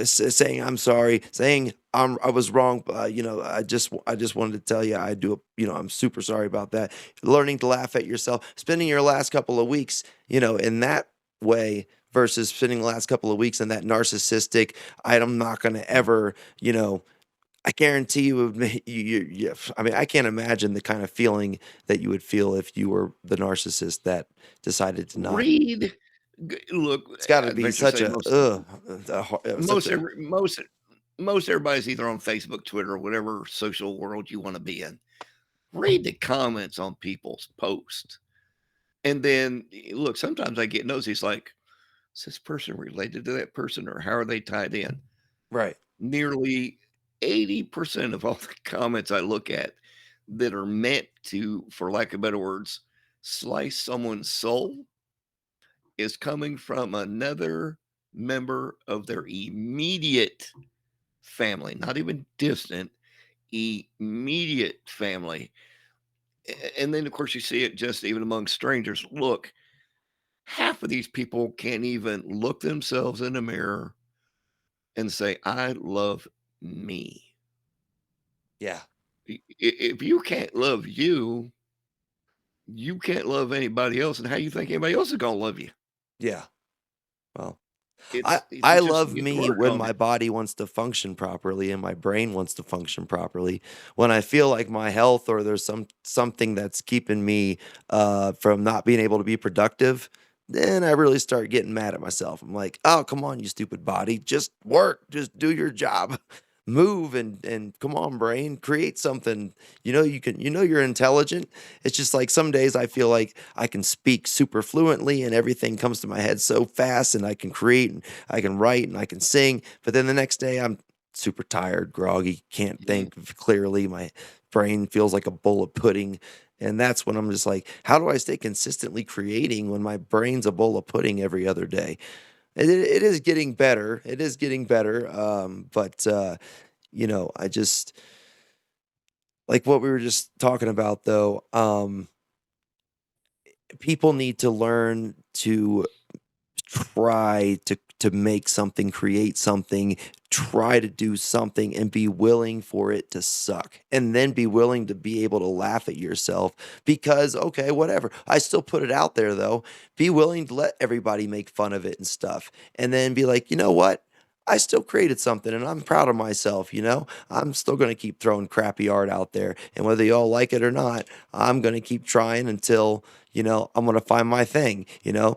saying I'm sorry, saying I was wrong. I just wanted to tell you I do. I'm super sorry about that. Learning to laugh at yourself, spending your last couple of weeks, in that way versus spending the last couple of weeks in that narcissistic. I'm not going to ever, I guarantee you would make I mean, I can't imagine the kind of feeling that you would feel if you were the narcissist that decided to not. Read. Look, It's got to I be venture to such say a most ugh, such most a every most everybody's either on Facebook, Twitter, or whatever social world you want to be in. Read the comments on people's posts. And then look, sometimes I get nosy. It's like, is this person related to that person, or how are they tied in? right. Nearly 80% of all the comments I look at that are meant to, for lack of better words, slice someone's soul is coming from another member of their immediate family, not even distant, immediate family. And then, of course, you see it just even among strangers. Look, half of these people can't even look themselves in the mirror and say, I love me. Yeah. If you can't love you, you can't love anybody else. And how you think anybody else is going to love you? Yeah. Well. I it's just love you to me work when on my it. body wants to function properly and my brain wants to function properly. When I feel like my health or there's something that's keeping me from not being able to be productive, then I really start getting mad at myself. I'm like, "Oh, come on, you stupid body. Just work. Just do your job. Move and come on, brain, create something. You know you're intelligent. It's just like some days I feel like I can speak super fluently and everything comes to my head so fast and I can create and I can write and I can sing. But then the next day I'm super tired, groggy, can't Mhm. think clearly. My brain feels like a bowl of pudding. And that's when I'm just like, how do I stay consistently creating when my brain's a bowl of pudding every other day? It is getting better. It is getting better. I just like what we were just talking about though. People need to learn to try to make something, create something, try to do something and be willing for it to suck. And then be willing to be able to laugh at yourself because okay, whatever. I still put it out there though. Be willing to let everybody make fun of it and stuff. And then be like, "You know what? I still created something and I'm proud of myself, you know? I'm still going to keep throwing crappy art out there and whether y'all like it or not, I'm going to keep trying until I'm gonna find my thing.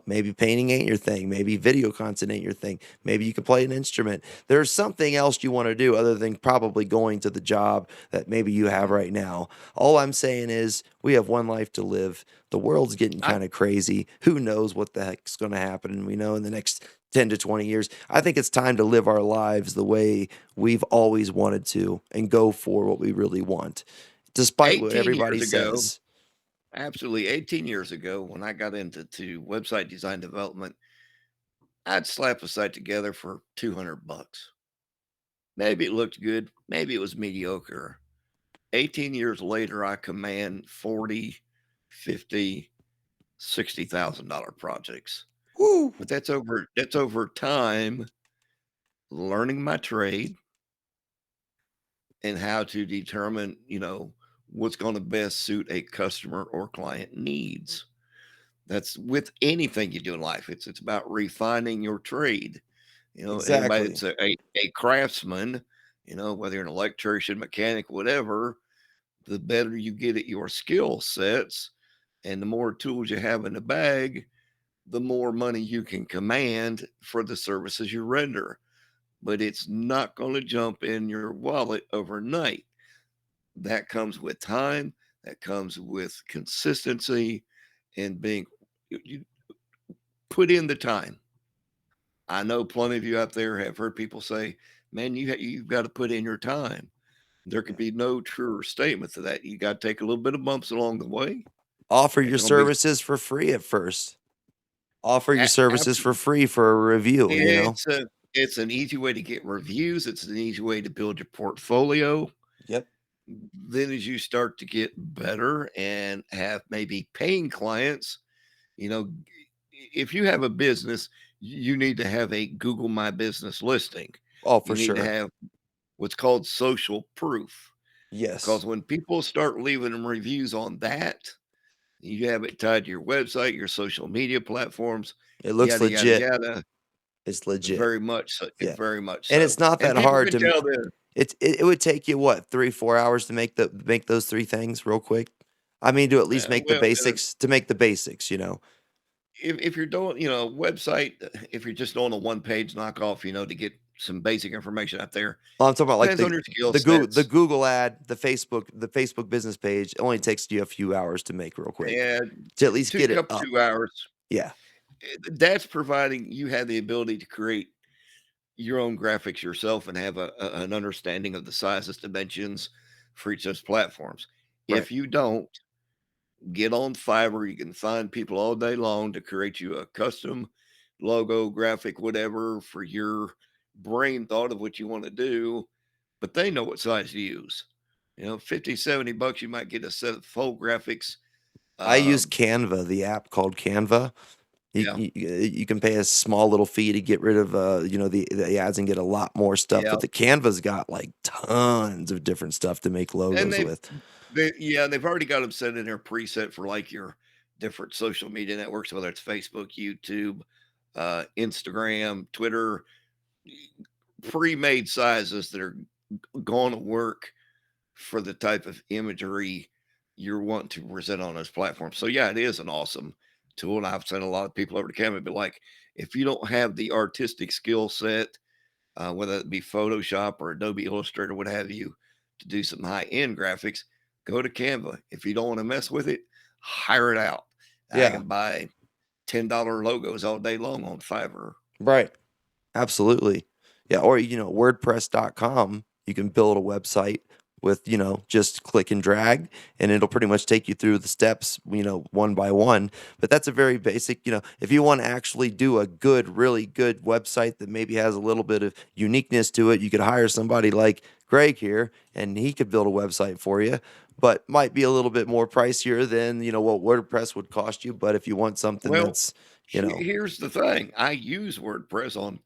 Maybe painting ain't your thing. Maybe video content ain't your thing. Maybe you can play an instrument. There's something else you want to do other than probably going to the job that maybe you have Mhm. right now. All I'm saying is we have one life to live. The world's getting I kind of crazy. Who knows what the heck's gonna happen? And we know in the next 10 to 20 years. I think it's time to live our lives the way we've always wanted to and go for what we really want, despite what 18 everybody years ago, says. absolutely 18 years ago, when I got into website design development, I'd slap a site together for 200 bucks. Maybe it looked good, maybe it was mediocre. 18 years later, I command 40, 50, $60,000 projects. Woo! But that's over time learning my trade and how to determine, what's going to best suit a customer or client needs. That's with anything you do in life. It's about refining your trade. Anybody Exactly. that's a craftsman, whether you're an electrician, mechanic, whatever, the better you get at your skill sets and the more tools you have in the bag, the more money you can command for the services you render. But it's not going to jump in your wallet overnight. That comes with time, that comes with consistency and being you put in the time. I know plenty of you out there have heard people say, "Man, you've got to put in your time." There could Yeah. be no truer statement to that. You got to take a little bit of bumps along the way. Offer Ain't your gonna be services for free at first. Offer your services for absolutely. free for a review. It's an easy way to get reviews. It's an easy way to build your portfolio. Yep. Then, as you start to get better and have maybe paying clients, you know, if you have a business, you need to have a Google My Business listing. Oh, You for need to sure. have what's called social proof because Yes. when people start leaving them reviews on that, you have it tied to your website, your social media platforms, It looks yada, yada, legit. yada. It's legit. Very much so. Yeah. Very much And so. it's not And that people hard can to tell that. it would take you what, 3, 4 hours to make those 3 things real quick? I mean, to at least make the Well, basics to make the basics. if you're doing, a website, if you're just doing a one page knockoff, to get some basic information out there, Well, I'm talking about like depends on your skill sets. The Google ad, the Facebook business page, it only takes you a few hours to make real quick And to at least two get it couple up. 2 hours. Yeah. That's providing you have the ability to create your own graphics yourself and have an understanding of the sizes, dimensions for each of those platforms. Right. If you don't, get on Fiverr. You can find people all day long to create you a custom logo, graphic, whatever for your brain thought of what you want to do, but they know what size to use. 50, $70, you might get a set of full graphics. I use Um, Canva, the app called Canva. yeah, You can pay a small little fee to get rid of, the ads and get a lot more stuff, yeah. but the Canva's got, like, tons of different stuff to make And logos with. they've already got them set in their preset for like your different social media networks, whether it's Facebook, YouTube, Instagram, Twitter, pre-made sizes that are going to work for the type of imagery you're wanting to present on those platforms. So yeah, it is an awesome tool, and I've sent a lot of people over to Canva. But like, if you don't have the artistic skill set, whether it be Photoshop or Adobe Illustrator, what have you, to do some high end graphics, go to Canva. If you don't want to mess with it, hire it out. I Yeah. can buy $10 logos all day long on Fiverr. Right. Absolutely. Yeah, or WordPress.com, you can build a website with, just click and drag, and it'll pretty much take you through the steps, one by one. But that's a very basic, if you want to actually do a good, really good website that maybe has a little bit of uniqueness to it, you could hire somebody like Greg here, and he could build a website for you. But might be a little bit more pricier than, what WordPress would cost you. But if you want something Well, that's, you know, here's the thing, I use WordPress on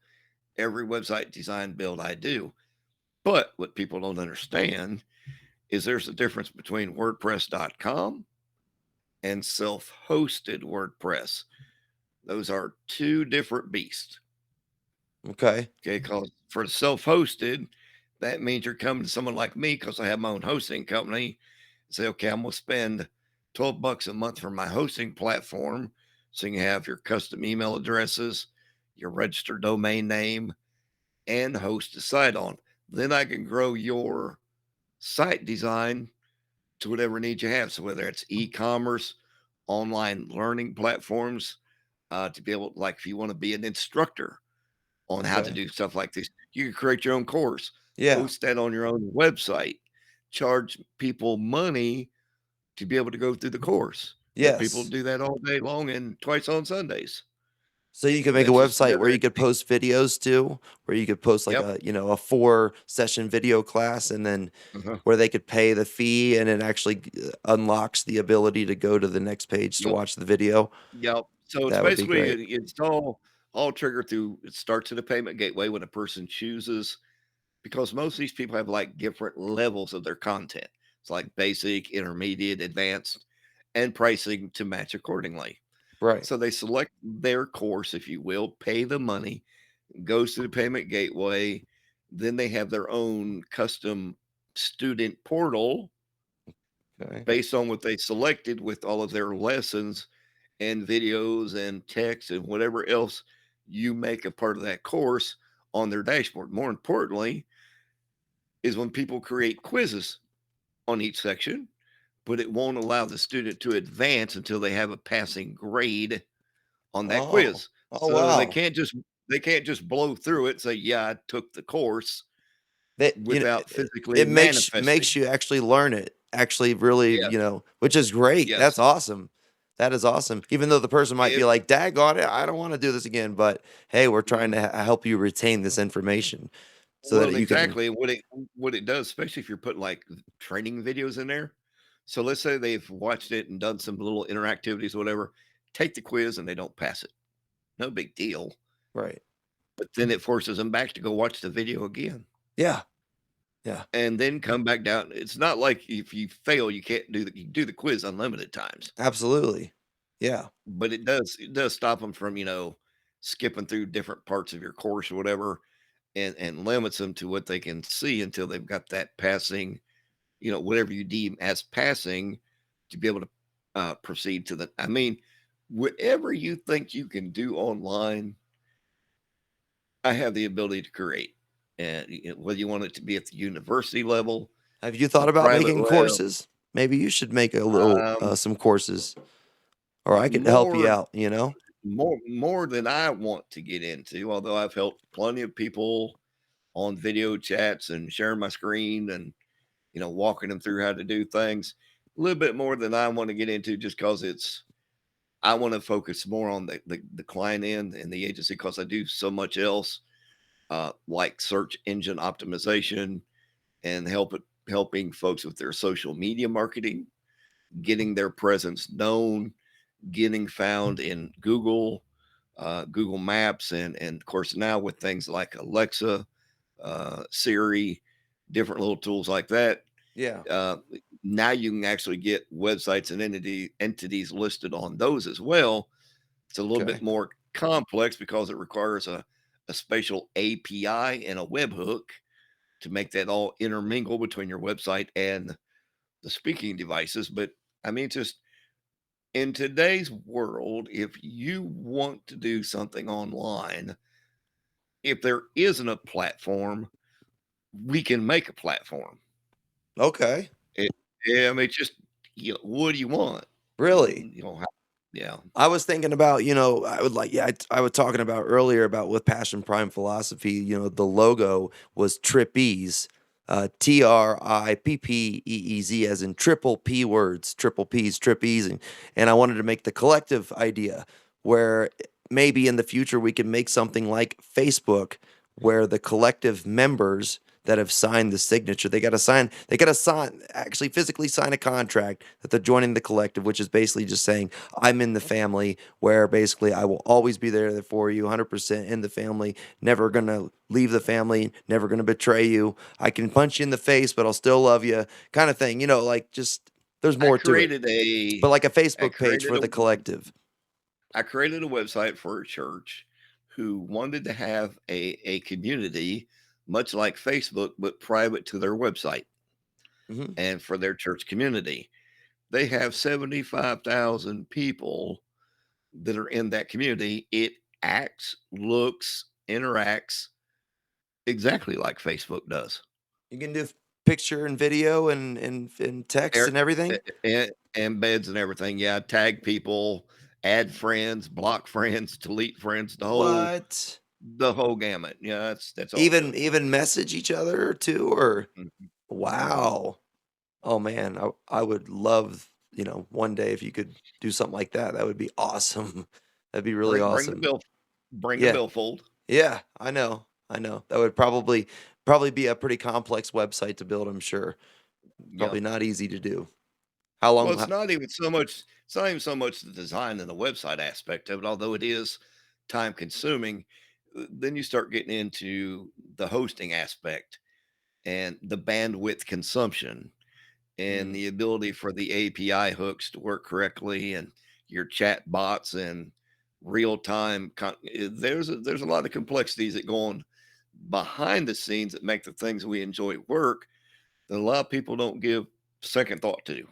every website design build I do. But what people don't understand is there's a difference between WordPress.com and self hosted WordPress. Those are two different beasts. okay, Okay. Because for self hosted, that means you're coming to someone like me because I have my own hosting company. Say, okay, I'm going to spend $12 a month for my hosting platform. So you can have your custom email addresses, your registered domain name, and host a site on. Then I can grow your site design to whatever needs you have. So whether it's e-commerce, online learning platforms, to be able, like, if you want to be an instructor on how to okay. do stuff like this, you can create your own course, Yeah. host that on your own website, charge people money to be able to go through the course. There are people who Yes. do that all day long and twice on Sundays. So you could make a That's just website where another you could entity. post videos too, where you could post like Yep. a 4 session video class, and then Uh-huh. where they could pay the fee, and it actually unlocks the ability to go to the next page to Yep. watch the video. Yep. So it's That would be basically great. it's all triggered through, it starts at a payment gateway when a person chooses, because most of these people have like different levels of their content. It's like basic, intermediate, advanced, and pricing to match accordingly. Right. So they select their course, if you will, pay the money, goes to the payment gateway. Then they have their own custom student portal Okay. based on what they selected, with all of their lessons and videos and text and whatever else you make a part of that course on their dashboard. More importantly, is when people create quizzes on each section, but it won't allow the student to advance until they have a passing grade on that Oh. quiz. Oh So wow. they can't just blow through it and say, "Yeah, I took the course," That without it, physically it makes manifesting. you actually learn it. Actually really, Yes, which is great. yes. That's awesome. That is awesome. Even though the person might be If like, "Daggone it, I don't want to do this again," but hey, we're trying Mhm. to help you retain this information so that Well, you can. exactly what it does, especially if you're putting like training videos in there. So let's say they've watched it and done some little interactivities, whatever. Take the quiz and they don't pass it. No big deal. Right. But then it forces them back to go watch the video again Yeah. Yeah. and then come back down. It's not like if you fail, you can't do you can do the quiz unlimited times, Absolutely. Yeah. but it does stop them from, skipping through different parts of your course or whatever, and limits them to what they can see until they've got that passing, whatever you deem as passing, to be able to proceed to the. I mean, whatever you think you can do online, I have the ability to create, and whether you want it to be at the university level, Have you a thought about private making level, courses? Maybe you should make a little um, some courses, or I could help you more out. more than I want to get into. Although I've helped plenty of people on video chats and sharing my screen and walking them through how to do things. A little bit more than I want to get into, just because I want to focus more on the client end and the agency, because I do so much else, like search engine optimization and helping folks with their social media marketing, getting their presence known, getting found in Google, Google Maps, and of course now with things like Alexa, Siri, different little tools like that. Yeah. Uh, Now you can actually get websites and entities listed on those as well. It's a little bit Okay. more. complex because it requires a special API and a webhook to make that all intermingle between your website and the speaking devices. But I mean, just in today's world, if you want to do something online, if there isn't a platform, we can make a platform. Okay. It, yeah, I mean, just what do you want? Really? How, yeah, I was thinking about, I would like, yeah, I was talking about earlier about with Passion Prime Philosophy, the logo was Trippease, Trippeez, as in triple P words, triple P's, Trippease. And I wanted to make the collective idea where maybe in the future we can make something like Facebook where the collective members that have signed the signature, they got to actually physically sign a contract that they're joining the collective, which is basically just saying, I'm in the family where basically I will always be there for you, 100% in the family, never going to leave the family, never going to betray you. I can punch you in the face, but I'll still love you, kind of thing. Like just there's I more to it, created a but like a I Facebook page created for a the collective. I created a website for a church who wanted to have a community much like Facebook, but private to their website Hmm. and for their church community. They have 75,000 people that are in that community. It acts, looks, interacts exactly like Facebook does. You can do picture and video and text Er- and everything. Embeds and everything. Yeah, tag people, add friends, block friends, delete friends, What? the whole gamut. Yeah, that's all to Even it. even message each other too, or Mhm. Mhm. wow. Oh man, I would love, one day if you could do something like that. That would be awesome. That'd be really Bring the awesome. bill, bring the Yeah. billfold. Yeah, I know. I know. That would probably be a pretty complex website to build, I'm sure. Yeah. Probably not easy to do. How Well, long it's not even so much. It's not even so much the design and the website aspect of it, although it is time consuming. Then you start getting into the hosting aspect and the bandwidth consumption and Mm, the ability for the API hooks to work correctly and your chat bots and real time. There's a lot of complexities that go on behind the scenes that make the things we enjoy work that a lot of people don't give second thought to.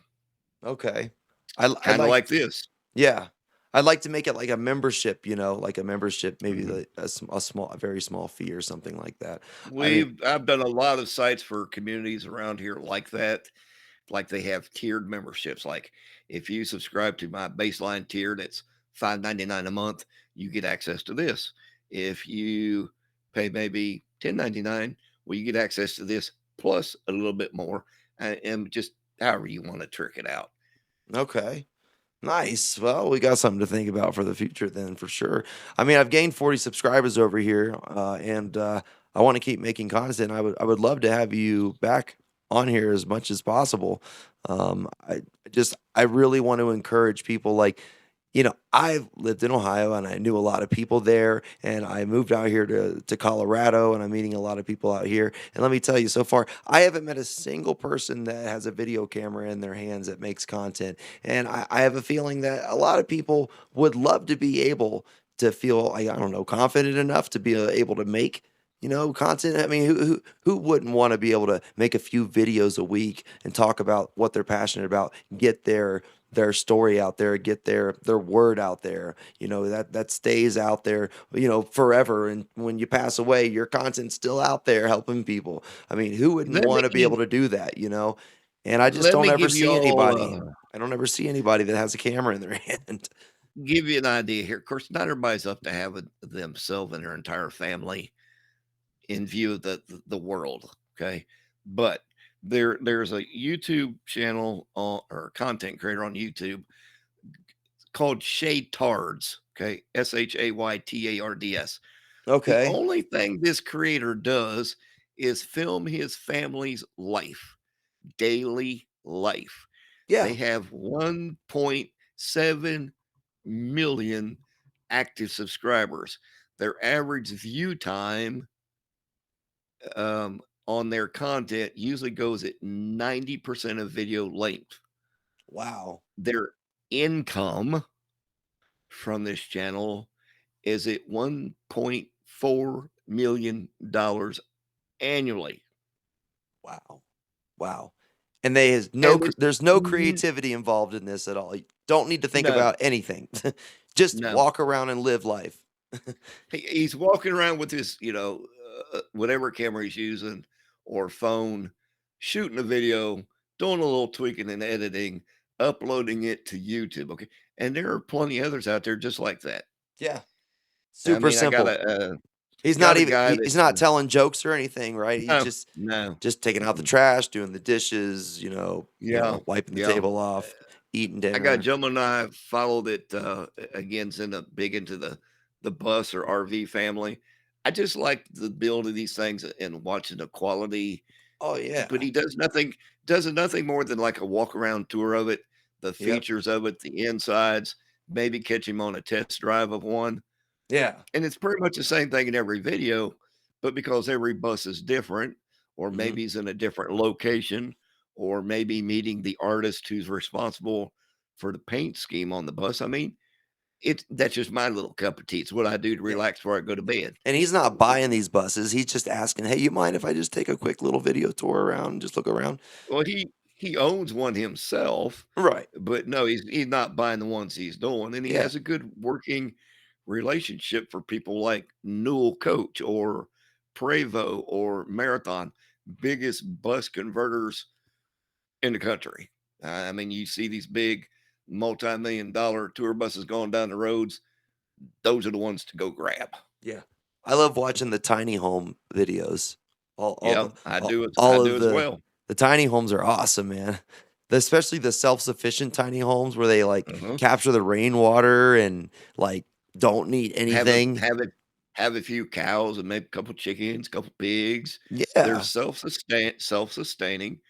okay. I Kind of like like this. yeah. I'd like to make it like a membership, like a membership, maybe Mhm. like a very small fee or something like that. I mean, I've done a lot of sites for communities around here like that. Like they have tiered memberships. Like if you subscribe to my baseline tier, that's $5.99 a month, you get access to this. If you pay maybe $10.99, well, you get access to this plus a little bit more, and just however you want to trick it out. okay. Nice. Well, we got something to think about for the future then for sure. I mean, I've gained 40 subscribers over here, and I want to keep making content. I would love to have you back on here as much as possible. I really want to encourage people like, I lived in Ohio and I knew a lot of people there, and I moved out here to Colorado, and I'm meeting a lot of people out here. And let me tell you, so far, I haven't met a single person that has a video camera in their hands that makes content. And I have a feeling that a lot of people would love to be able to feel, like, I don't know, confident enough to be able to make, content. I mean, who wouldn't want to be able to make a few videos a week and talk about what they're passionate about, get their story out there, get their word out there, that stays out there, forever. And when you pass away, your content's still out there helping people. I mean, who wouldn't Let me want to be give able to do that? And I just let don't me ever give you see all anybody. I don't ever see anybody that has a camera in their hand. give you an idea here. Of course, not everybody's up to have themselves and their entire family in view of the world. Okay, but there's a YouTube channel or content creator on YouTube called Shade Tards. Okay, SHAYTARDS. The Okay. only thing this creator does is film his family's life, daily life. They Yeah. have 1.7 million active subscribers. Their average view time on their content usually goes at 90% of video length. Wow. Their income from this channel is it $1.4 million annually. Wow. Wow. And they has no And cr this there's no n creativity involved in this at all. You don't need to think no, about anything. Just no. walk around and live life. He's walking around with his, whatever camera he's using or phone, shooting a video, doing a little tweaking and editing, uploading it to YouTube, okay? And there are plenty others out there just like that. Yeah. I Super mean, I simple. got a guy He's that's not telling jokes or anything, right? He's no, no, just taking out the mm-mm. trash, doing the dishes, Yeah, wiping the yeah. table off, eating I got a dinner. gentleman I follow that, again, is big into the bus or RV family. I just like the build of these things and watching the quality, Oh, but yeah. he does nothing more than like a walk around tour of it, the Yep. features of it, the insides, maybe catch him on a test drive of one. Yeah. And it's pretty much the same thing in every video, but because every bus is different, or Mhm. maybe he's in a different location, or maybe meeting the artist who's responsible for the paint scheme on the bus. I mean, that's just my little cup of tea. It's what I do to Yeah. relax before I go to bed. And he's not buying these buses. He's just asking, "Hey, you mind if I just take a quick little video tour around and just look around?" Well, he owns one himself, Right. but no, he's not buying the ones he's doing, and he Yeah. has a good working relationship for people like Newell Coach or Prevo or Marathon, biggest bus converters in the country. I mean, you see these big multi-million-dollar tour buses going down the roads. Those are the ones to go grab. Yeah. I love watching the tiny home videos. All Yeah, the I all do of as well. the tiny homes are awesome, man. Especially the self-sufficient tiny homes where they, like, Uh-huh. capture the rainwater and, like, don't need Have a anything. have a few cows and maybe a couple chickens, couple pigs. They're Yeah. self-sustaining.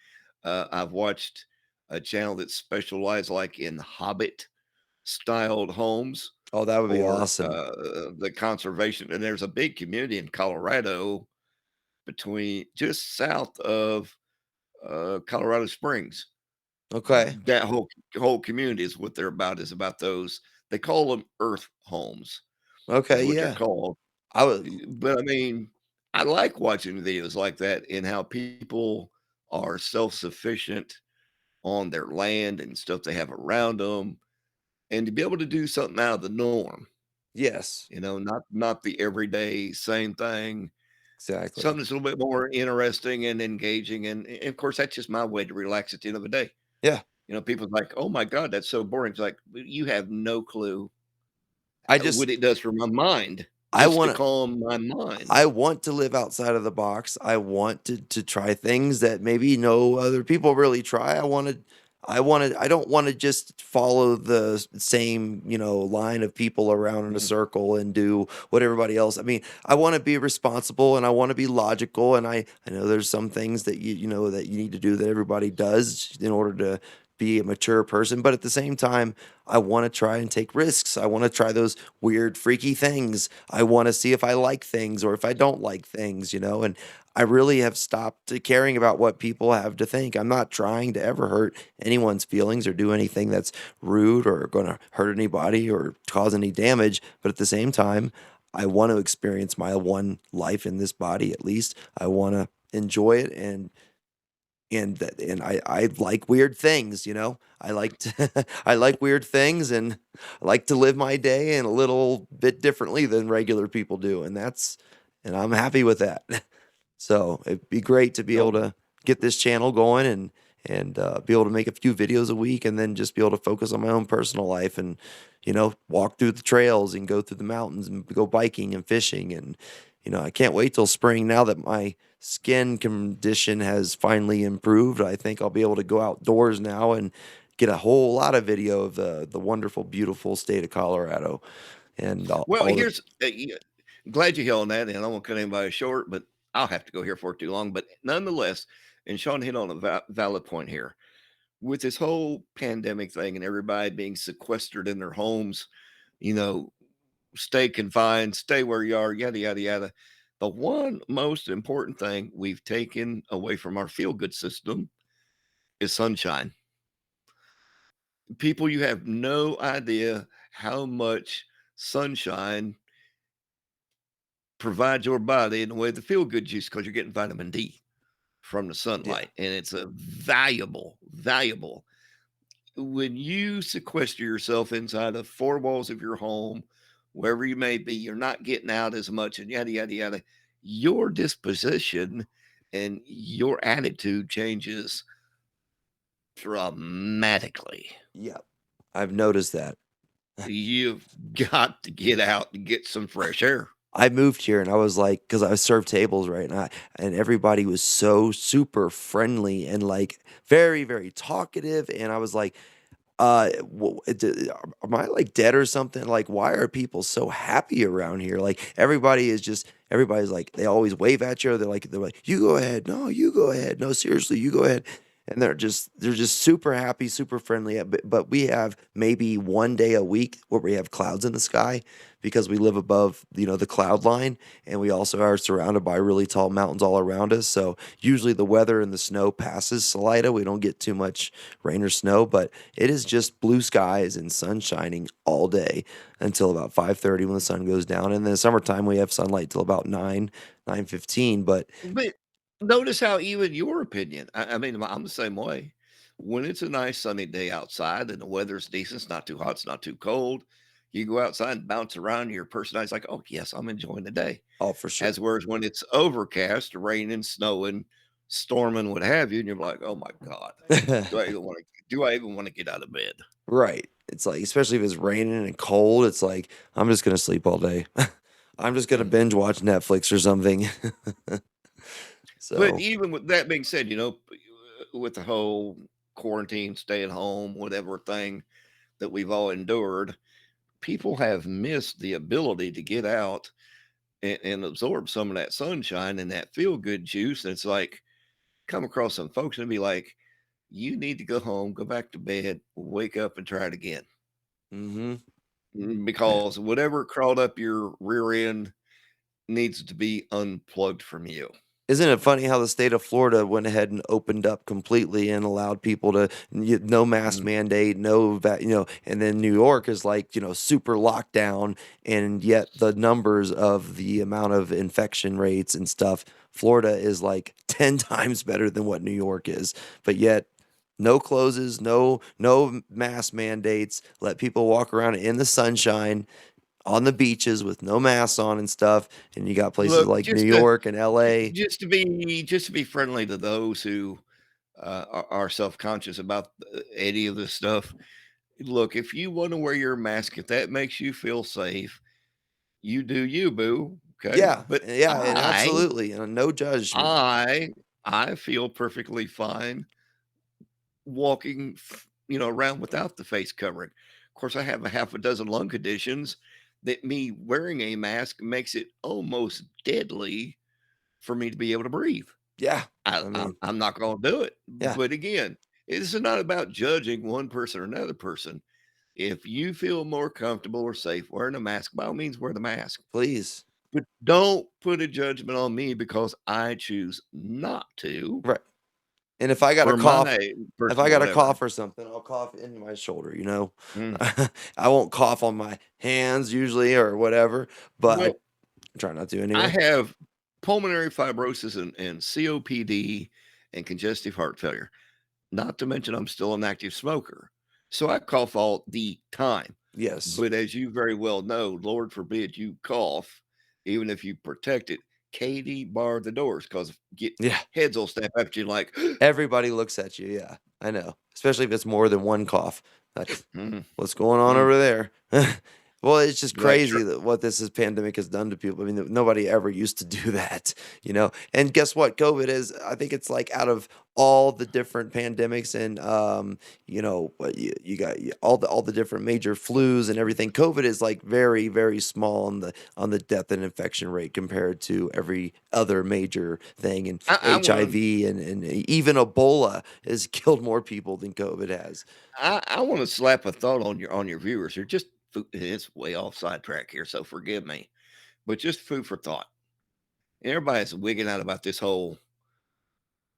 I've watched a channel that specialized, like, in Hobbit styled homes Oh, that would be or, awesome. the conservation and there's a big community in Colorado between just south of, Colorado Springs. Okay. That whole community is what they're about, is about those they call them earth homes, is Okay, what they're yeah. called. I would But I mean, I like watching videos like that and how people are self-sufficient on their land and stuff they have around them, and to be able to do something out of the norm, yes, not the everyday same thing, exactly. something that's a little bit more interesting and engaging, and of course, that's just my way to relax at the end of the day. Yeah. People's like, "Oh my god, that's so boring." It's like, "You have no clue I just what it does for my mind, I just to wanna calm my mind." I want to live outside of the box. I want to try things that maybe no other people really try. I don't wanna just follow the same, line of people around in a Mhm. circle and do what everybody else. I mean, I wanna be responsible and I wanna be logical, and I know there's some things that that you need to do that everybody does in order to be a mature person, but at the same time, I wanna try and take risks. I wanna try those weird, freaky things. I wanna see if I like things or if I don't like things, and I really have stopped caring about what people have to think. I'm not trying to ever hurt anyone's feelings or do anything that's rude or gonna hurt anybody or cause any damage, but at the same time, I want to experience my one life in this body at least. I wanna enjoy it and I like weird things, I like to I like weird things, and I like to live my day in a little bit differently than regular people do, and I'm happy with that. So, it'd be great to be able Well to get this channel going and be able to make a few videos a week and then just be able to focus on my own personal life and, walk through the trails and go through the mountains and go biking and fishing, and, I can't wait till spring now that my skin condition has finally improved. I think I'll be able to go outdoors now and get a whole lot of video of the wonderful, beautiful state of Colorado and well, all the here's glad you hit on that, and I don't wanna cut anybody short, but I'll have to go here for too long, but nonetheless, and Sean hit on a valid point here. With this whole pandemic thing and everybody being sequestered in their homes, you know, stay confined, stay where you are, yada, yada, yada. The one most important thing we've taken away from our feel good system is sunshine. People, you have no idea how much sunshine provide your body in the way the feel good juice because you're getting vitamin D from the Yeah. sunlight, and it's a valuable. When you sequester yourself inside the four walls of your home, wherever you may be, you're not getting out as much and yada, yada, yada. Your disposition and your attitude changes dramatically. Yep. I've noticed that. You've got to get out and get some fresh air. I moved here and I was like, because I served tables, right? And everybody was so super friendly and like very, very talkative. And I was like, am I like dead or something? Like, why are people so happy around here? Like, everybody's like, they always wave at you. They're like, you go ahead. No, you go ahead. No, seriously, you go ahead. And they're just super happy, super friendly. But we have maybe one day a week where we have clouds in the sky because we live above, the cloud line, and we also are surrounded by really tall mountains all around us. So usually the weather and the snow passes Salida. We don't get too much rain or snow, but it is just blue skies and sun shining all day until about 5:30 when the sun goes down. And then in the summertime we have sunlight till about 9:15. But But notice how even your opinion, I mean, I'm the same way. When it's a nice sunny day outside and the weather's decent, it's not too hot, it's not too cold. You go outside and bounce around, your personality's like, oh, yes, I'm enjoying the day. oh, for sure. As whereas when it's overcast, raining, snowing, storming, what have you, and you're like, oh my God, do I even want to get out of bed? Right. It's like, especially if it's raining and cold, it's like I'm just gonna sleep all day. I'm just gonna Mm. binge watch Netflix or something. But So even with that being said, with the whole quarantine, stay at home, whatever thing that we've all endured, people have missed the ability to get out and absorb some of that sunshine and that feel good juice. And it's like, come across some folks and be like, you need to go home, go back to bed, wake up and try it again. mhm. Yeah. Because whatever crawled up your rear end needs to be unplugged from you. Isn't it funny how the state of Florida went ahead and opened up completely and allowed people to no mask Mm. mandate, and then New York is like, super lockdown, and yet the numbers of the amount of infection rates and stuff, Florida is like 10 times better than what New York is. But yet no closes, no mask mandates, let people walk around in the sunshine on the beaches with no masks on and stuff, and you got places Look, like New York and LA. just to be friendly to those who are self-conscious about any of this stuff. Look, if you want to wear your mask, if that makes you feel safe, you do you, boo. Okay. Yeah, But yeah, and absolutely, and no judgment. I, I feel perfectly fine walking, around without the face covering. Of course, I have a half a dozen lung conditions that me wearing a mask makes it almost deadly for me to be able to breathe. Yeah, I, I I'm, mean, I'm not going to do it. yeah, But again, this is not about judging one person or another person. If you feel more comfortable or safe wearing a mask, by all means, wear the mask. please. But don't put a judgment on me because I choose not to Right, and if I got a for cough my if I personal got a whatever. cough or something, I'll cough into my shoulder, you know? Mm. I won't cough on my hands usually or whatever, but I Well, try not to I anyway. have pulmonary fibrosis and COPD and congestive heart failure. Not to mention I'm still an active smoker. So I cough all the time. Yes. But as you very well know, Lord forbid you cough, even if you protect it. Katie, bar the doors because get Yeah. heads will snap at you like, Everybody looks at you, yeah, I know, especially if it's more than one cough, like, mm, "What's going on mm, over there?" Well, it's just that's crazy that what this pandemic has done to people. I mean, nobody ever used to do that, and guess what? COVID is, I think it's, like, out of all the different pandemics and, what you got all the different major flus and everything, COVID is, like, very, very small on the death and infection rate compared to every other major thing, and I want to HIV and even Ebola has killed more people than COVID has. I want to slap a thought on your viewers here. Just it's way off sidetrack here, so forgive me, but just food for thought. Everybody's wigging out about this whole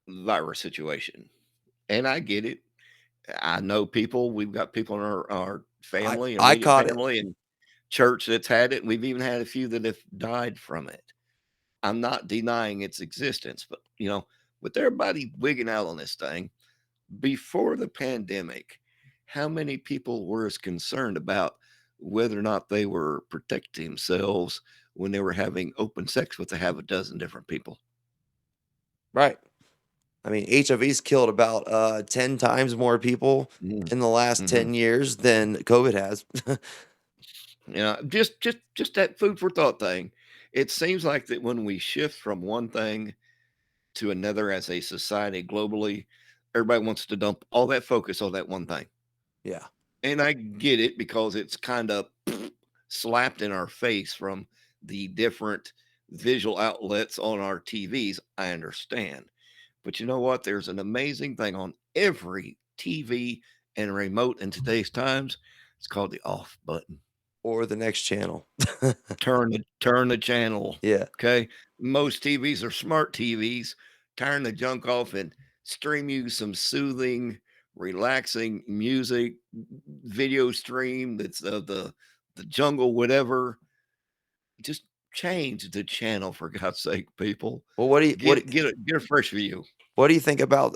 virus situation, and I get it. I know people. We've got people in our I family, I immediate caught it. family, and church that's had it, and we've even had a few that have died from it. I'm not denying its existence, but with everybody wigging out on this thing before the pandemic, how many people were as concerned about whether or not they were protecting themselves when they were having open sex with a half a dozen different people? Right. I mean, HIV's killed about 10 times more people Mm. in the last Mhm. 10 years than COVID has. Just that food for thought thing. It seems like that when we shift from one thing to another as a society globally, everybody wants to dump all that focus on that one thing. Yeah. And I get it because it's kind of slapped in our face from the different visual outlets on our TVs. I understand. But you know what? There's an amazing thing on every TV and remote in today's times. It's called the off button. Or the next channel. Turn the channel. Yeah. Okay. Most TVs are smart TVs. Turn the junk off and stream you some soothing, relaxing music, video stream that's of the jungle, whatever. Just change the channel for God's sake, people. Well, what do you what Get a fresh view. what do you think about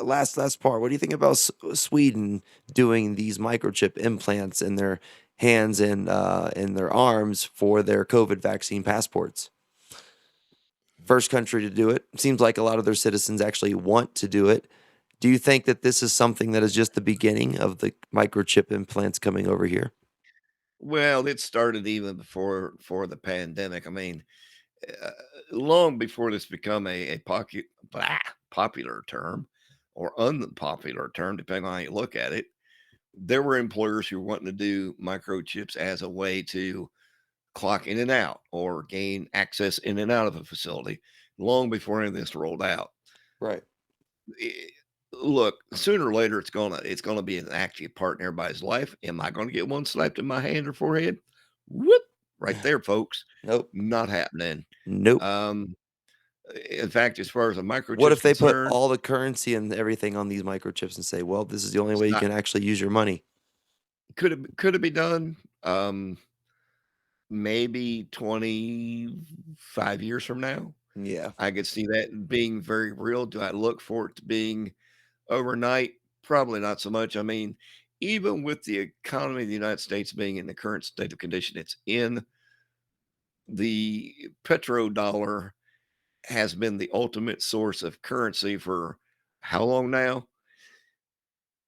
last part? What do you think about Sweden doing these microchip implants in their hands and in their arms for their COVID vaccine passports? First country to do it. Seems like a lot of their citizens actually want to do it. Do you think that this is something that is just the beginning of the microchip implants coming over here? Well, it started even before the pandemic. I mean, uh, long before this become popular term or unpopular term, depending on how you look at it, there were employers who were wanting to do microchips as a way to clock in and out or gain access in and out of a facility long before any of this rolled out. Right. Eh, Look, sooner or later it's gonna be an active part in everybody's life. Am I gonna get one slapped in my hand or forehead? Whoop! Right there, folks. Nope. Not happening. Nope. Um, in fact, as far as a What microchip's if they put concerned, all the currency and everything on these microchips and say, "Well, this is the only it's way you not can actually use your money"? could it be done? Maybe 25 years from now. Yeah. I could see that being very real. Do I look for it to being overnight? Probably not so much. I mean, even with the economy of the United States being in the current state of condition it's in, the petrodollar has been the ultimate source of currency for how long now?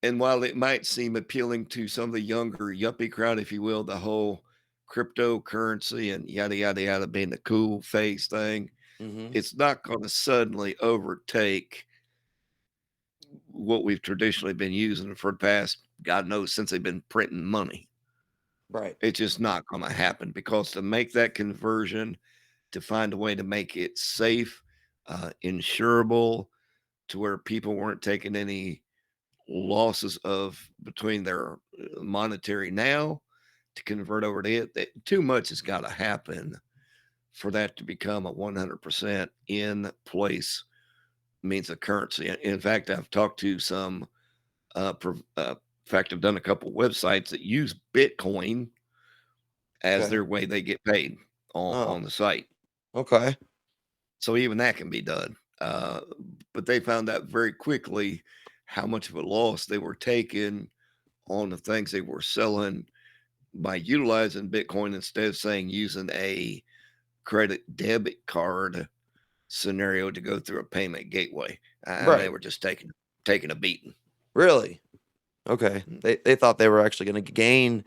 And while it might seem appealing to some of the younger yuppie crowd, if you will, the whole cryptocurrency and yada yada yada being the cool phase thing, Mhm. it's not going to suddenly overtake what we've traditionally been using for the past, God knows, since they've been printing money. Right. It's just not going to happen because to make that conversion, to find a way to make it safe, insurable, to where people weren't taking any losses of between their monetary now to convert over to it, that too much has got to happen for that to become a 100% in place means of currency. In fact, I've talked to some, in fact, I've done a couple websites that use Bitcoin as Okay. their way they get paid Oh, on the site. okay. So even that can be done. But they found out very quickly how much of a loss they were taking on the things they were selling by utilizing Bitcoin instead of saying using a credit debit card scenario to go through a payment gateway. I mean, they Right. were just taking a beating. Really? Okay. Mm, They thought they were actually gonna gain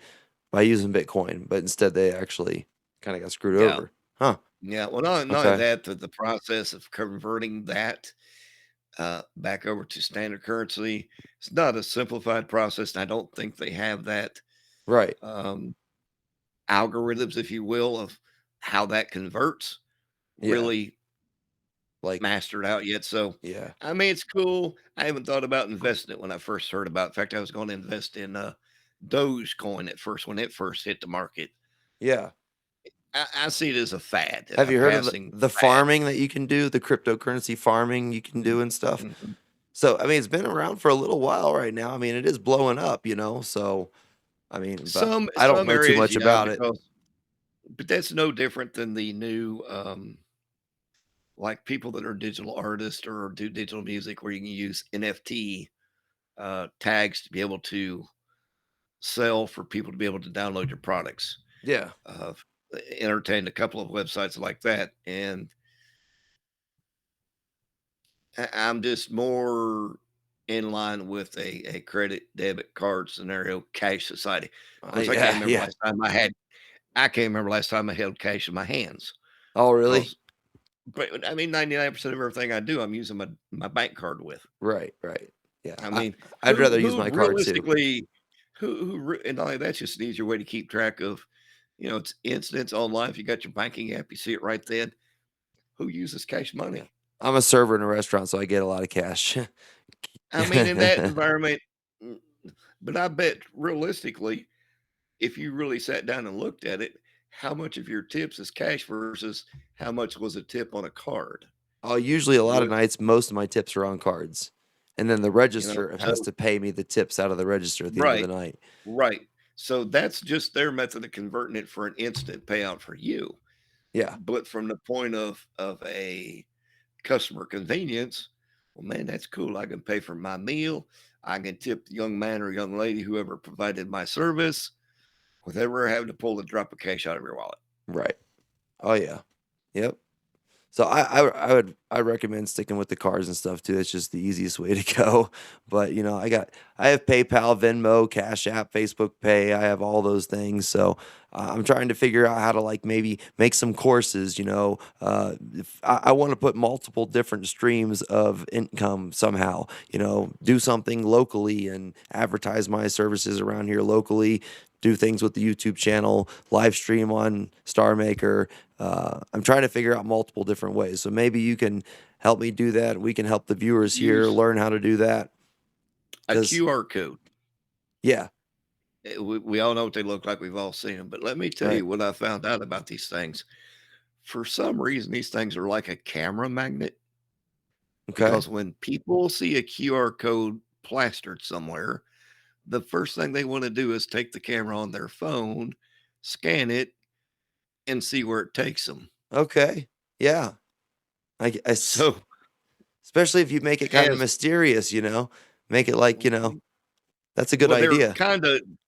by using Bitcoin, but instead they actually kinda got screwed yeah, over. Huh. yeah. Well, not only Okay. that, the process of converting that back over to standard currency, it's not a simplified process. And I don't think they have that Right. um, algorithms, if you will, of how that converts Yeah. really Like, mastered out yet. So, yeah. I mean, it's cool. I haven't thought about investing it when I first heard about it. In fact, I was going to invest in Dogecoin at first when it first hit the market. Yeah. I see it as a fad, Have a you heard of passing the fad. farming that you can do, the cryptocurrency farming you can do and stuff? Mhm. So, I mean, it's been around for a little while right now. I mean, it is blowing up, so, I mean, but I don't Some know too areas, much yeah, about it. because but that's no different than the new, like people that are digital artists or do digital music where you can use NFT tags to be able to sell for people to be able to download your products. Yeah. Uh, entertained a couple of websites like that, and I'm just more in line with a credit debit card scenario, cash society. Of course, Yeah, yeah. I can't remember last time I held cash in my hands Oh, really? because, but I mean, 99% of everything I do, I'm using my bank card with. Right, right. Yeah, I mean, I'd rather use who my card too. realistically, and not only that's just an easier way to keep track of, it's incidents online. If you got your banking app, you see it right then. Who uses cash Yeah. money? I'm a server in a restaurant, so I get a lot of cash. I mean, in that environment, mm, but I bet realistically, if you really sat down and looked at it, how much of your tips is cash versus how much was a tip on a card? Oh, usually a lot of What, nights, most of my tips are on cards, and then the register has so to pay me the tips out of the register at the end of the right, night. right. So that's just their method of converting it for an instant payout for you. Yeah, But from the point of a customer convenience, well, man, that's cool. I can pay for my meal. I can tip the young man or young lady, whoever provided my service, without ever having to pull a drop of cash out of your wallet. right. Oh, yeah. Yep. So I recommend sticking with the cards and stuff too. It's just the easiest way to go. But I have PayPal, Venmo, Cash App, Facebook Pay. I have all those things. So I'm trying to figure out how to like maybe make some courses. If I want to put multiple different streams of income somehow. Do something locally and advertise my services around here locally. Do things with the YouTube channel, live stream on Star Maker. I'm trying to figure out multiple different ways. So maybe you can help me do that. We can help the viewers here Use learn how to do that. a Because, QR code. yeah, We all know what they look like. We've all seen them. But let me tell right. you what I found out about these things. For some reason, these things are like a camera magnet Okay. because when people see a QR code plastered somewhere, the first thing they want to do is take the camera on their phone, scan it, and see where it takes them. Okay. Yeah. So Especially if you make it kind of has mysterious, make it like, that's a good well, they're idea.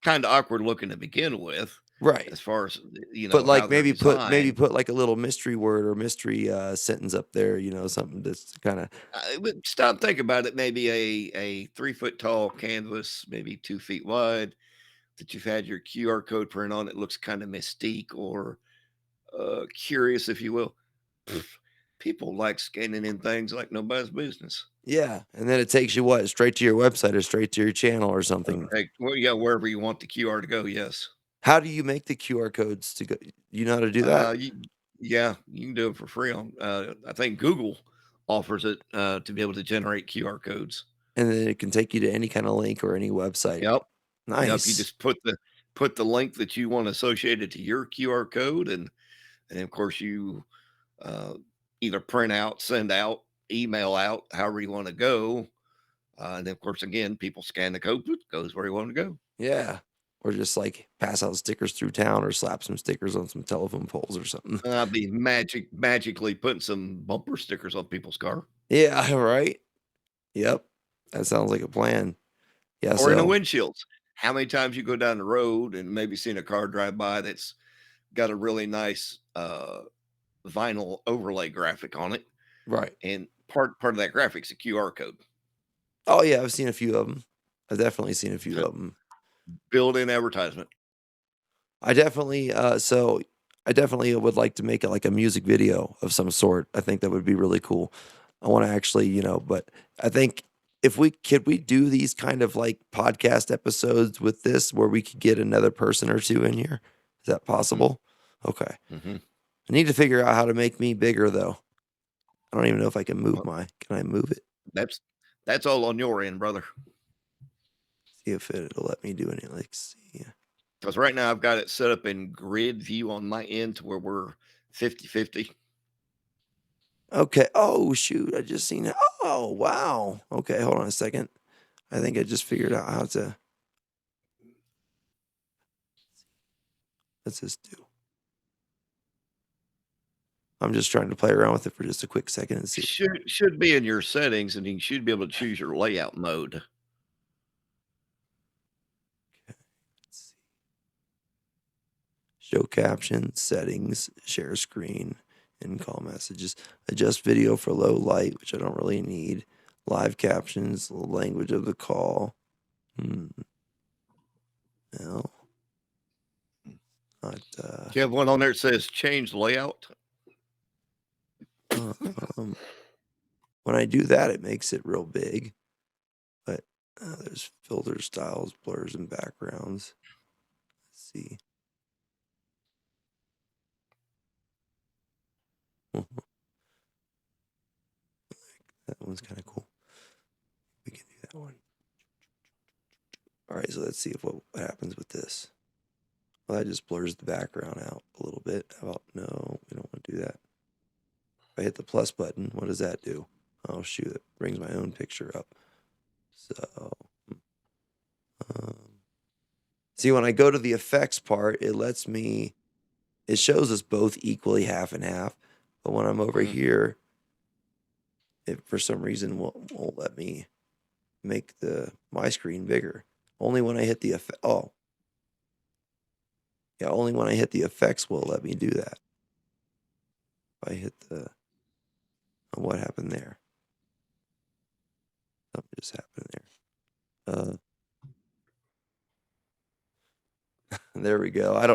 kinda awkward looking to begin with, Right. as far as, But how like they're maybe designed. put like a little mystery word or mystery sentence up there, something that's kind of But stop, think about it, maybe a 3-foot tall canvas, maybe 2 feet wide, that you've had your QR code print on. It looks kinda mystique or, curious, if you will. Pff, people like scanning in things like nobody's business. yeah. And then it takes you what? Straight to your website or straight to your channel or something. Heck, well, yeah, wherever you want the QR to go, yes. How do you make the QR codes to go? You know how to do that? You Yeah, you can do it for free on, I think Google offers it, to be able to generate QR codes. And then it can take you to any kind of link or any website. Yep. Yep, you Nice. just put the link that you want associated to your QR code, and of course you, uh, either print out, send out, email out, however you wanna go, and then, of course, again, people scan the code, boop, goes where you want to go. Yeah. Or just like pass out stickers through town or slap some stickers on some telephone poles or something. I'll be magically putting some bumper stickers on people's car Yeah, right. Yep. That sounds like a plan. Yeah, or in the so windshields. How many times you go down the road and maybe seen a car drive by that's got a really nice, vinyl overlay graphic on it, right. and part of that graphic's a QR code. Oh yeah, I've seen a few of them. I've definitely seen a few of them. Built-in advertisement. I definitely would like to make it like a music video of some sort. I think that would be really cool. I want to actually, but I think if we do these kind of like podcast episodes with this where we could get another person or two in here? Is that Mhm, possible? Okay. mhm. I need to figure out how to make me bigger though. I don't even know if I can move Well, can I move it? that's that's all on your end, brother. See if it'll let me do anything. Like see. Because right now I've got it set up in grid view on my end to where we're 50-50. Okay. Oh shoot, I just seen it. Oh wow. Okay, hold on a second. I think I just figured out how to what's this do? I'm just trying to play around with it for just a quick second and see. Should be in your settings, and you should be able to choose your layout mode. Let's see. Show caption, settings, share screen, and call messages. Adjust video for low light, which I don't really need. Live captions, the language of the call. No. Not, Do you have one on there that says change layout? when I do that, it makes it real big. But there's filter styles, blurs, and backgrounds. Let's see. That one's kind of cool. We can do that one. All right, so let's see what happens with this. Well, that just blurs the background out a little bit. How about, no, we don't want to do that. If I hit the plus button, what does that do? Oh, shoot, it brings my own picture up. So, see, when I go to the effects part, it lets me, it shows us both equally half and half. But when I'm over here, it for some reason won't let me make my screen bigger. Only when I hit the effect. Oh, yeah, only when I hit the effects will it let me do that. If I hit what happened there? Something just happened there. There we go. I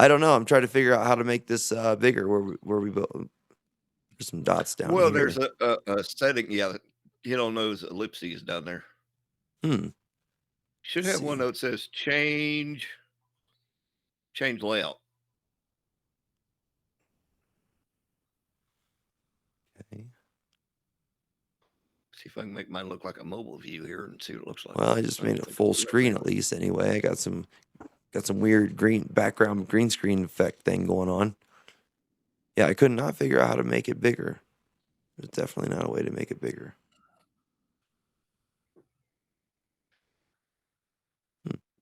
don't know. I'm trying to figure out how to make this bigger. Where we both. There's some dots down Well, here. there's a setting. Yeah, hit on those ellipses down there. Should have one that says change layout. Okay. See if I can make mine look like a mobile view here and see what it looks like. Well, I just made it full screen at least anyway. I got some weird background green screen effect thing going on. Yeah, I could not figure out how to make it bigger. There's definitely not a way to make it bigger.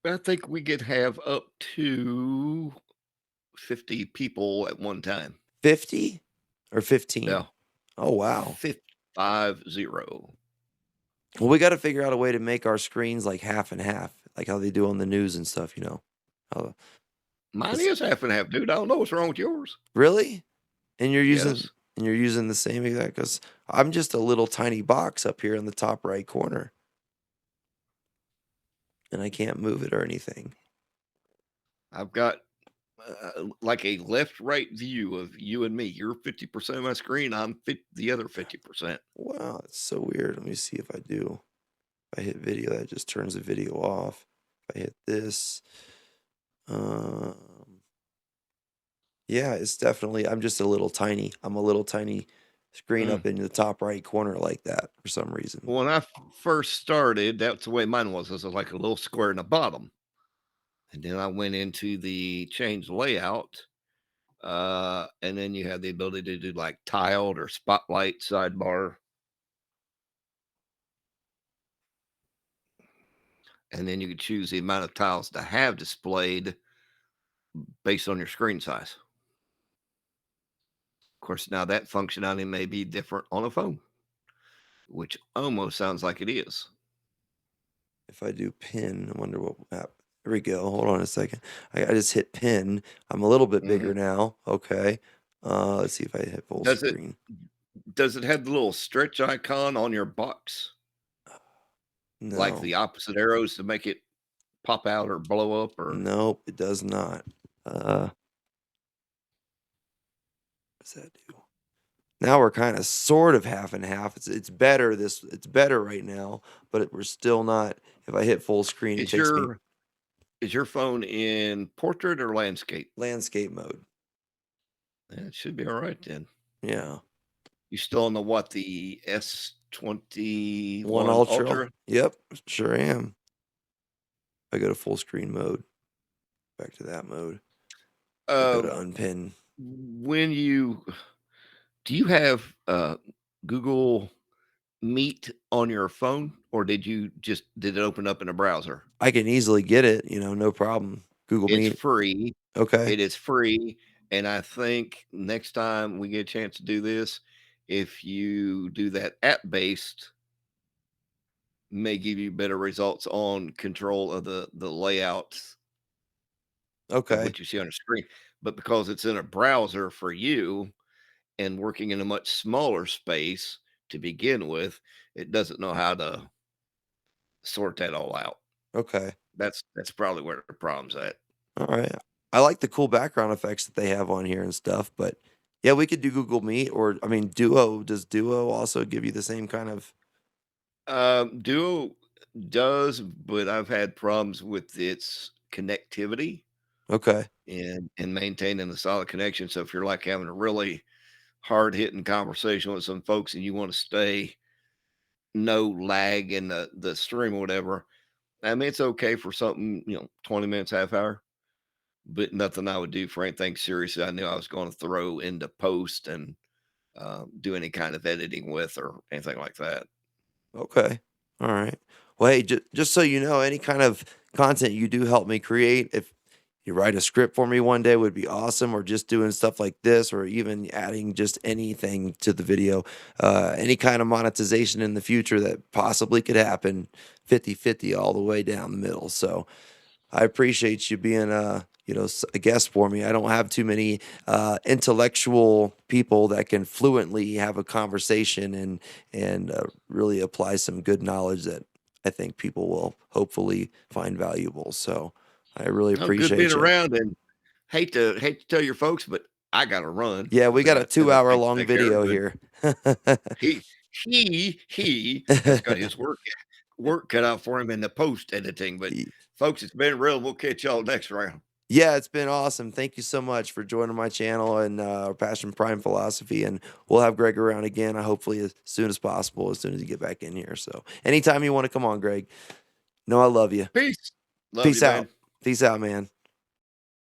I think we could have up to 50 people at one time. 50 or 15? Yeah. Oh, wow. 50. Well, we got to figure out a way to make our screens like half and half, like how they do on the news and stuff, you know. Mine is half and half, dude. I don't know what's wrong with yours. Really? And you're using Yes. the same exact, because I'm just a little tiny box up here in the top right corner. And I can't move it or anything. I've got like a left-right view of you and me. You're 50% of my screen. I'm the other 50%. Wow, it's so weird. Let me see if I do. If I hit video, that just turns the video off. If I hit this, yeah, it's definitely. I'm just a little tiny. I'm a little tiny screen up in the top right corner like that for some reason. When I first started, that's the way mine was. It was like a little square in the bottom. And then I went into the change layout. And then you have the ability to do like tiled or spotlight sidebar. And then you could choose the amount of tiles to have displayed based on your screen size. Of course, now that functionality may be different on a phone, which almost sounds like it is. If I do pin, I wonder what happened. There we go. Hold on a second. I just hit pin. I'm a little bit bigger now. Okay. Let's see if I hit full screen. Does it have the little stretch icon on your box? No. Like the opposite arrows to make it pop out or blow up? Or nope, it does not. What does that do? Now we're kind of sort of half and half. It's better. It's better right now, but we're still not. If I hit full screen, it takes me is your phone in portrait or landscape? landscape mode. It should be all right then. Yeah. You still on the S21 Ultra? Yep, sure am. I go to full screen mode. Back to that mode. Go to unpin. Do you have Google Meet on your phone, or did it open up in a browser? I can easily get it, no problem. Google Meet. It's free. Okay. It is free, And I think next time we get a chance to do this, if you do that app based, may give you better results on control of the layouts of Okay. what you see on the screen. But because it's in a browser for you and working in a much smaller space to begin with, it doesn't know how to sort that all out. Okay. That's probably where the problem's at. All right. I like the cool background effects that they have on here and stuff, but yeah, we could do Google Meet or I mean Duo. Does Duo also give you the same kind of Duo does, but I've had problems with its connectivity Okay. and maintaining a solid connection. So if you're like having a really hard hitting conversation with some folks and you want to stay no lag in the stream or whatever, I mean it's okay for something, 20 minutes, half hour, but nothing I would do for anything serious that I knew I was going to throw into post and do any kind of editing with or anything like that. Okay. All right. Well, hey, just so you know, any kind of content you do help me create, if you write a script for me one day would be awesome, or just doing stuff like this, or even adding just anything to the video, any kind of monetization in the future that possibly could happen 50-50 all the way down the middle. So I appreciate you being a guest for me. I don't have too many intellectual people that can fluently have a conversation and really apply some good knowledge that I think people will hopefully find valuable. So I really Oh, good being appreciate you. around and hate to tell your folks, but I gotta run. Yeah, we got a I got 2 hour things to long take care of, video but here. he he has got his work cut out for him in the post editing. But folks, it's been real. We'll catch y'all next round. Yeah, it's been awesome. Thank you so much for joining my channel and Passion Prime Philosophy. And we'll have Greg around again, hopefully as soon as possible, as soon as you get back in here. So anytime you want to come on, Greg, know I love you. Peace. Love Peace you, man. out. Peace out, man.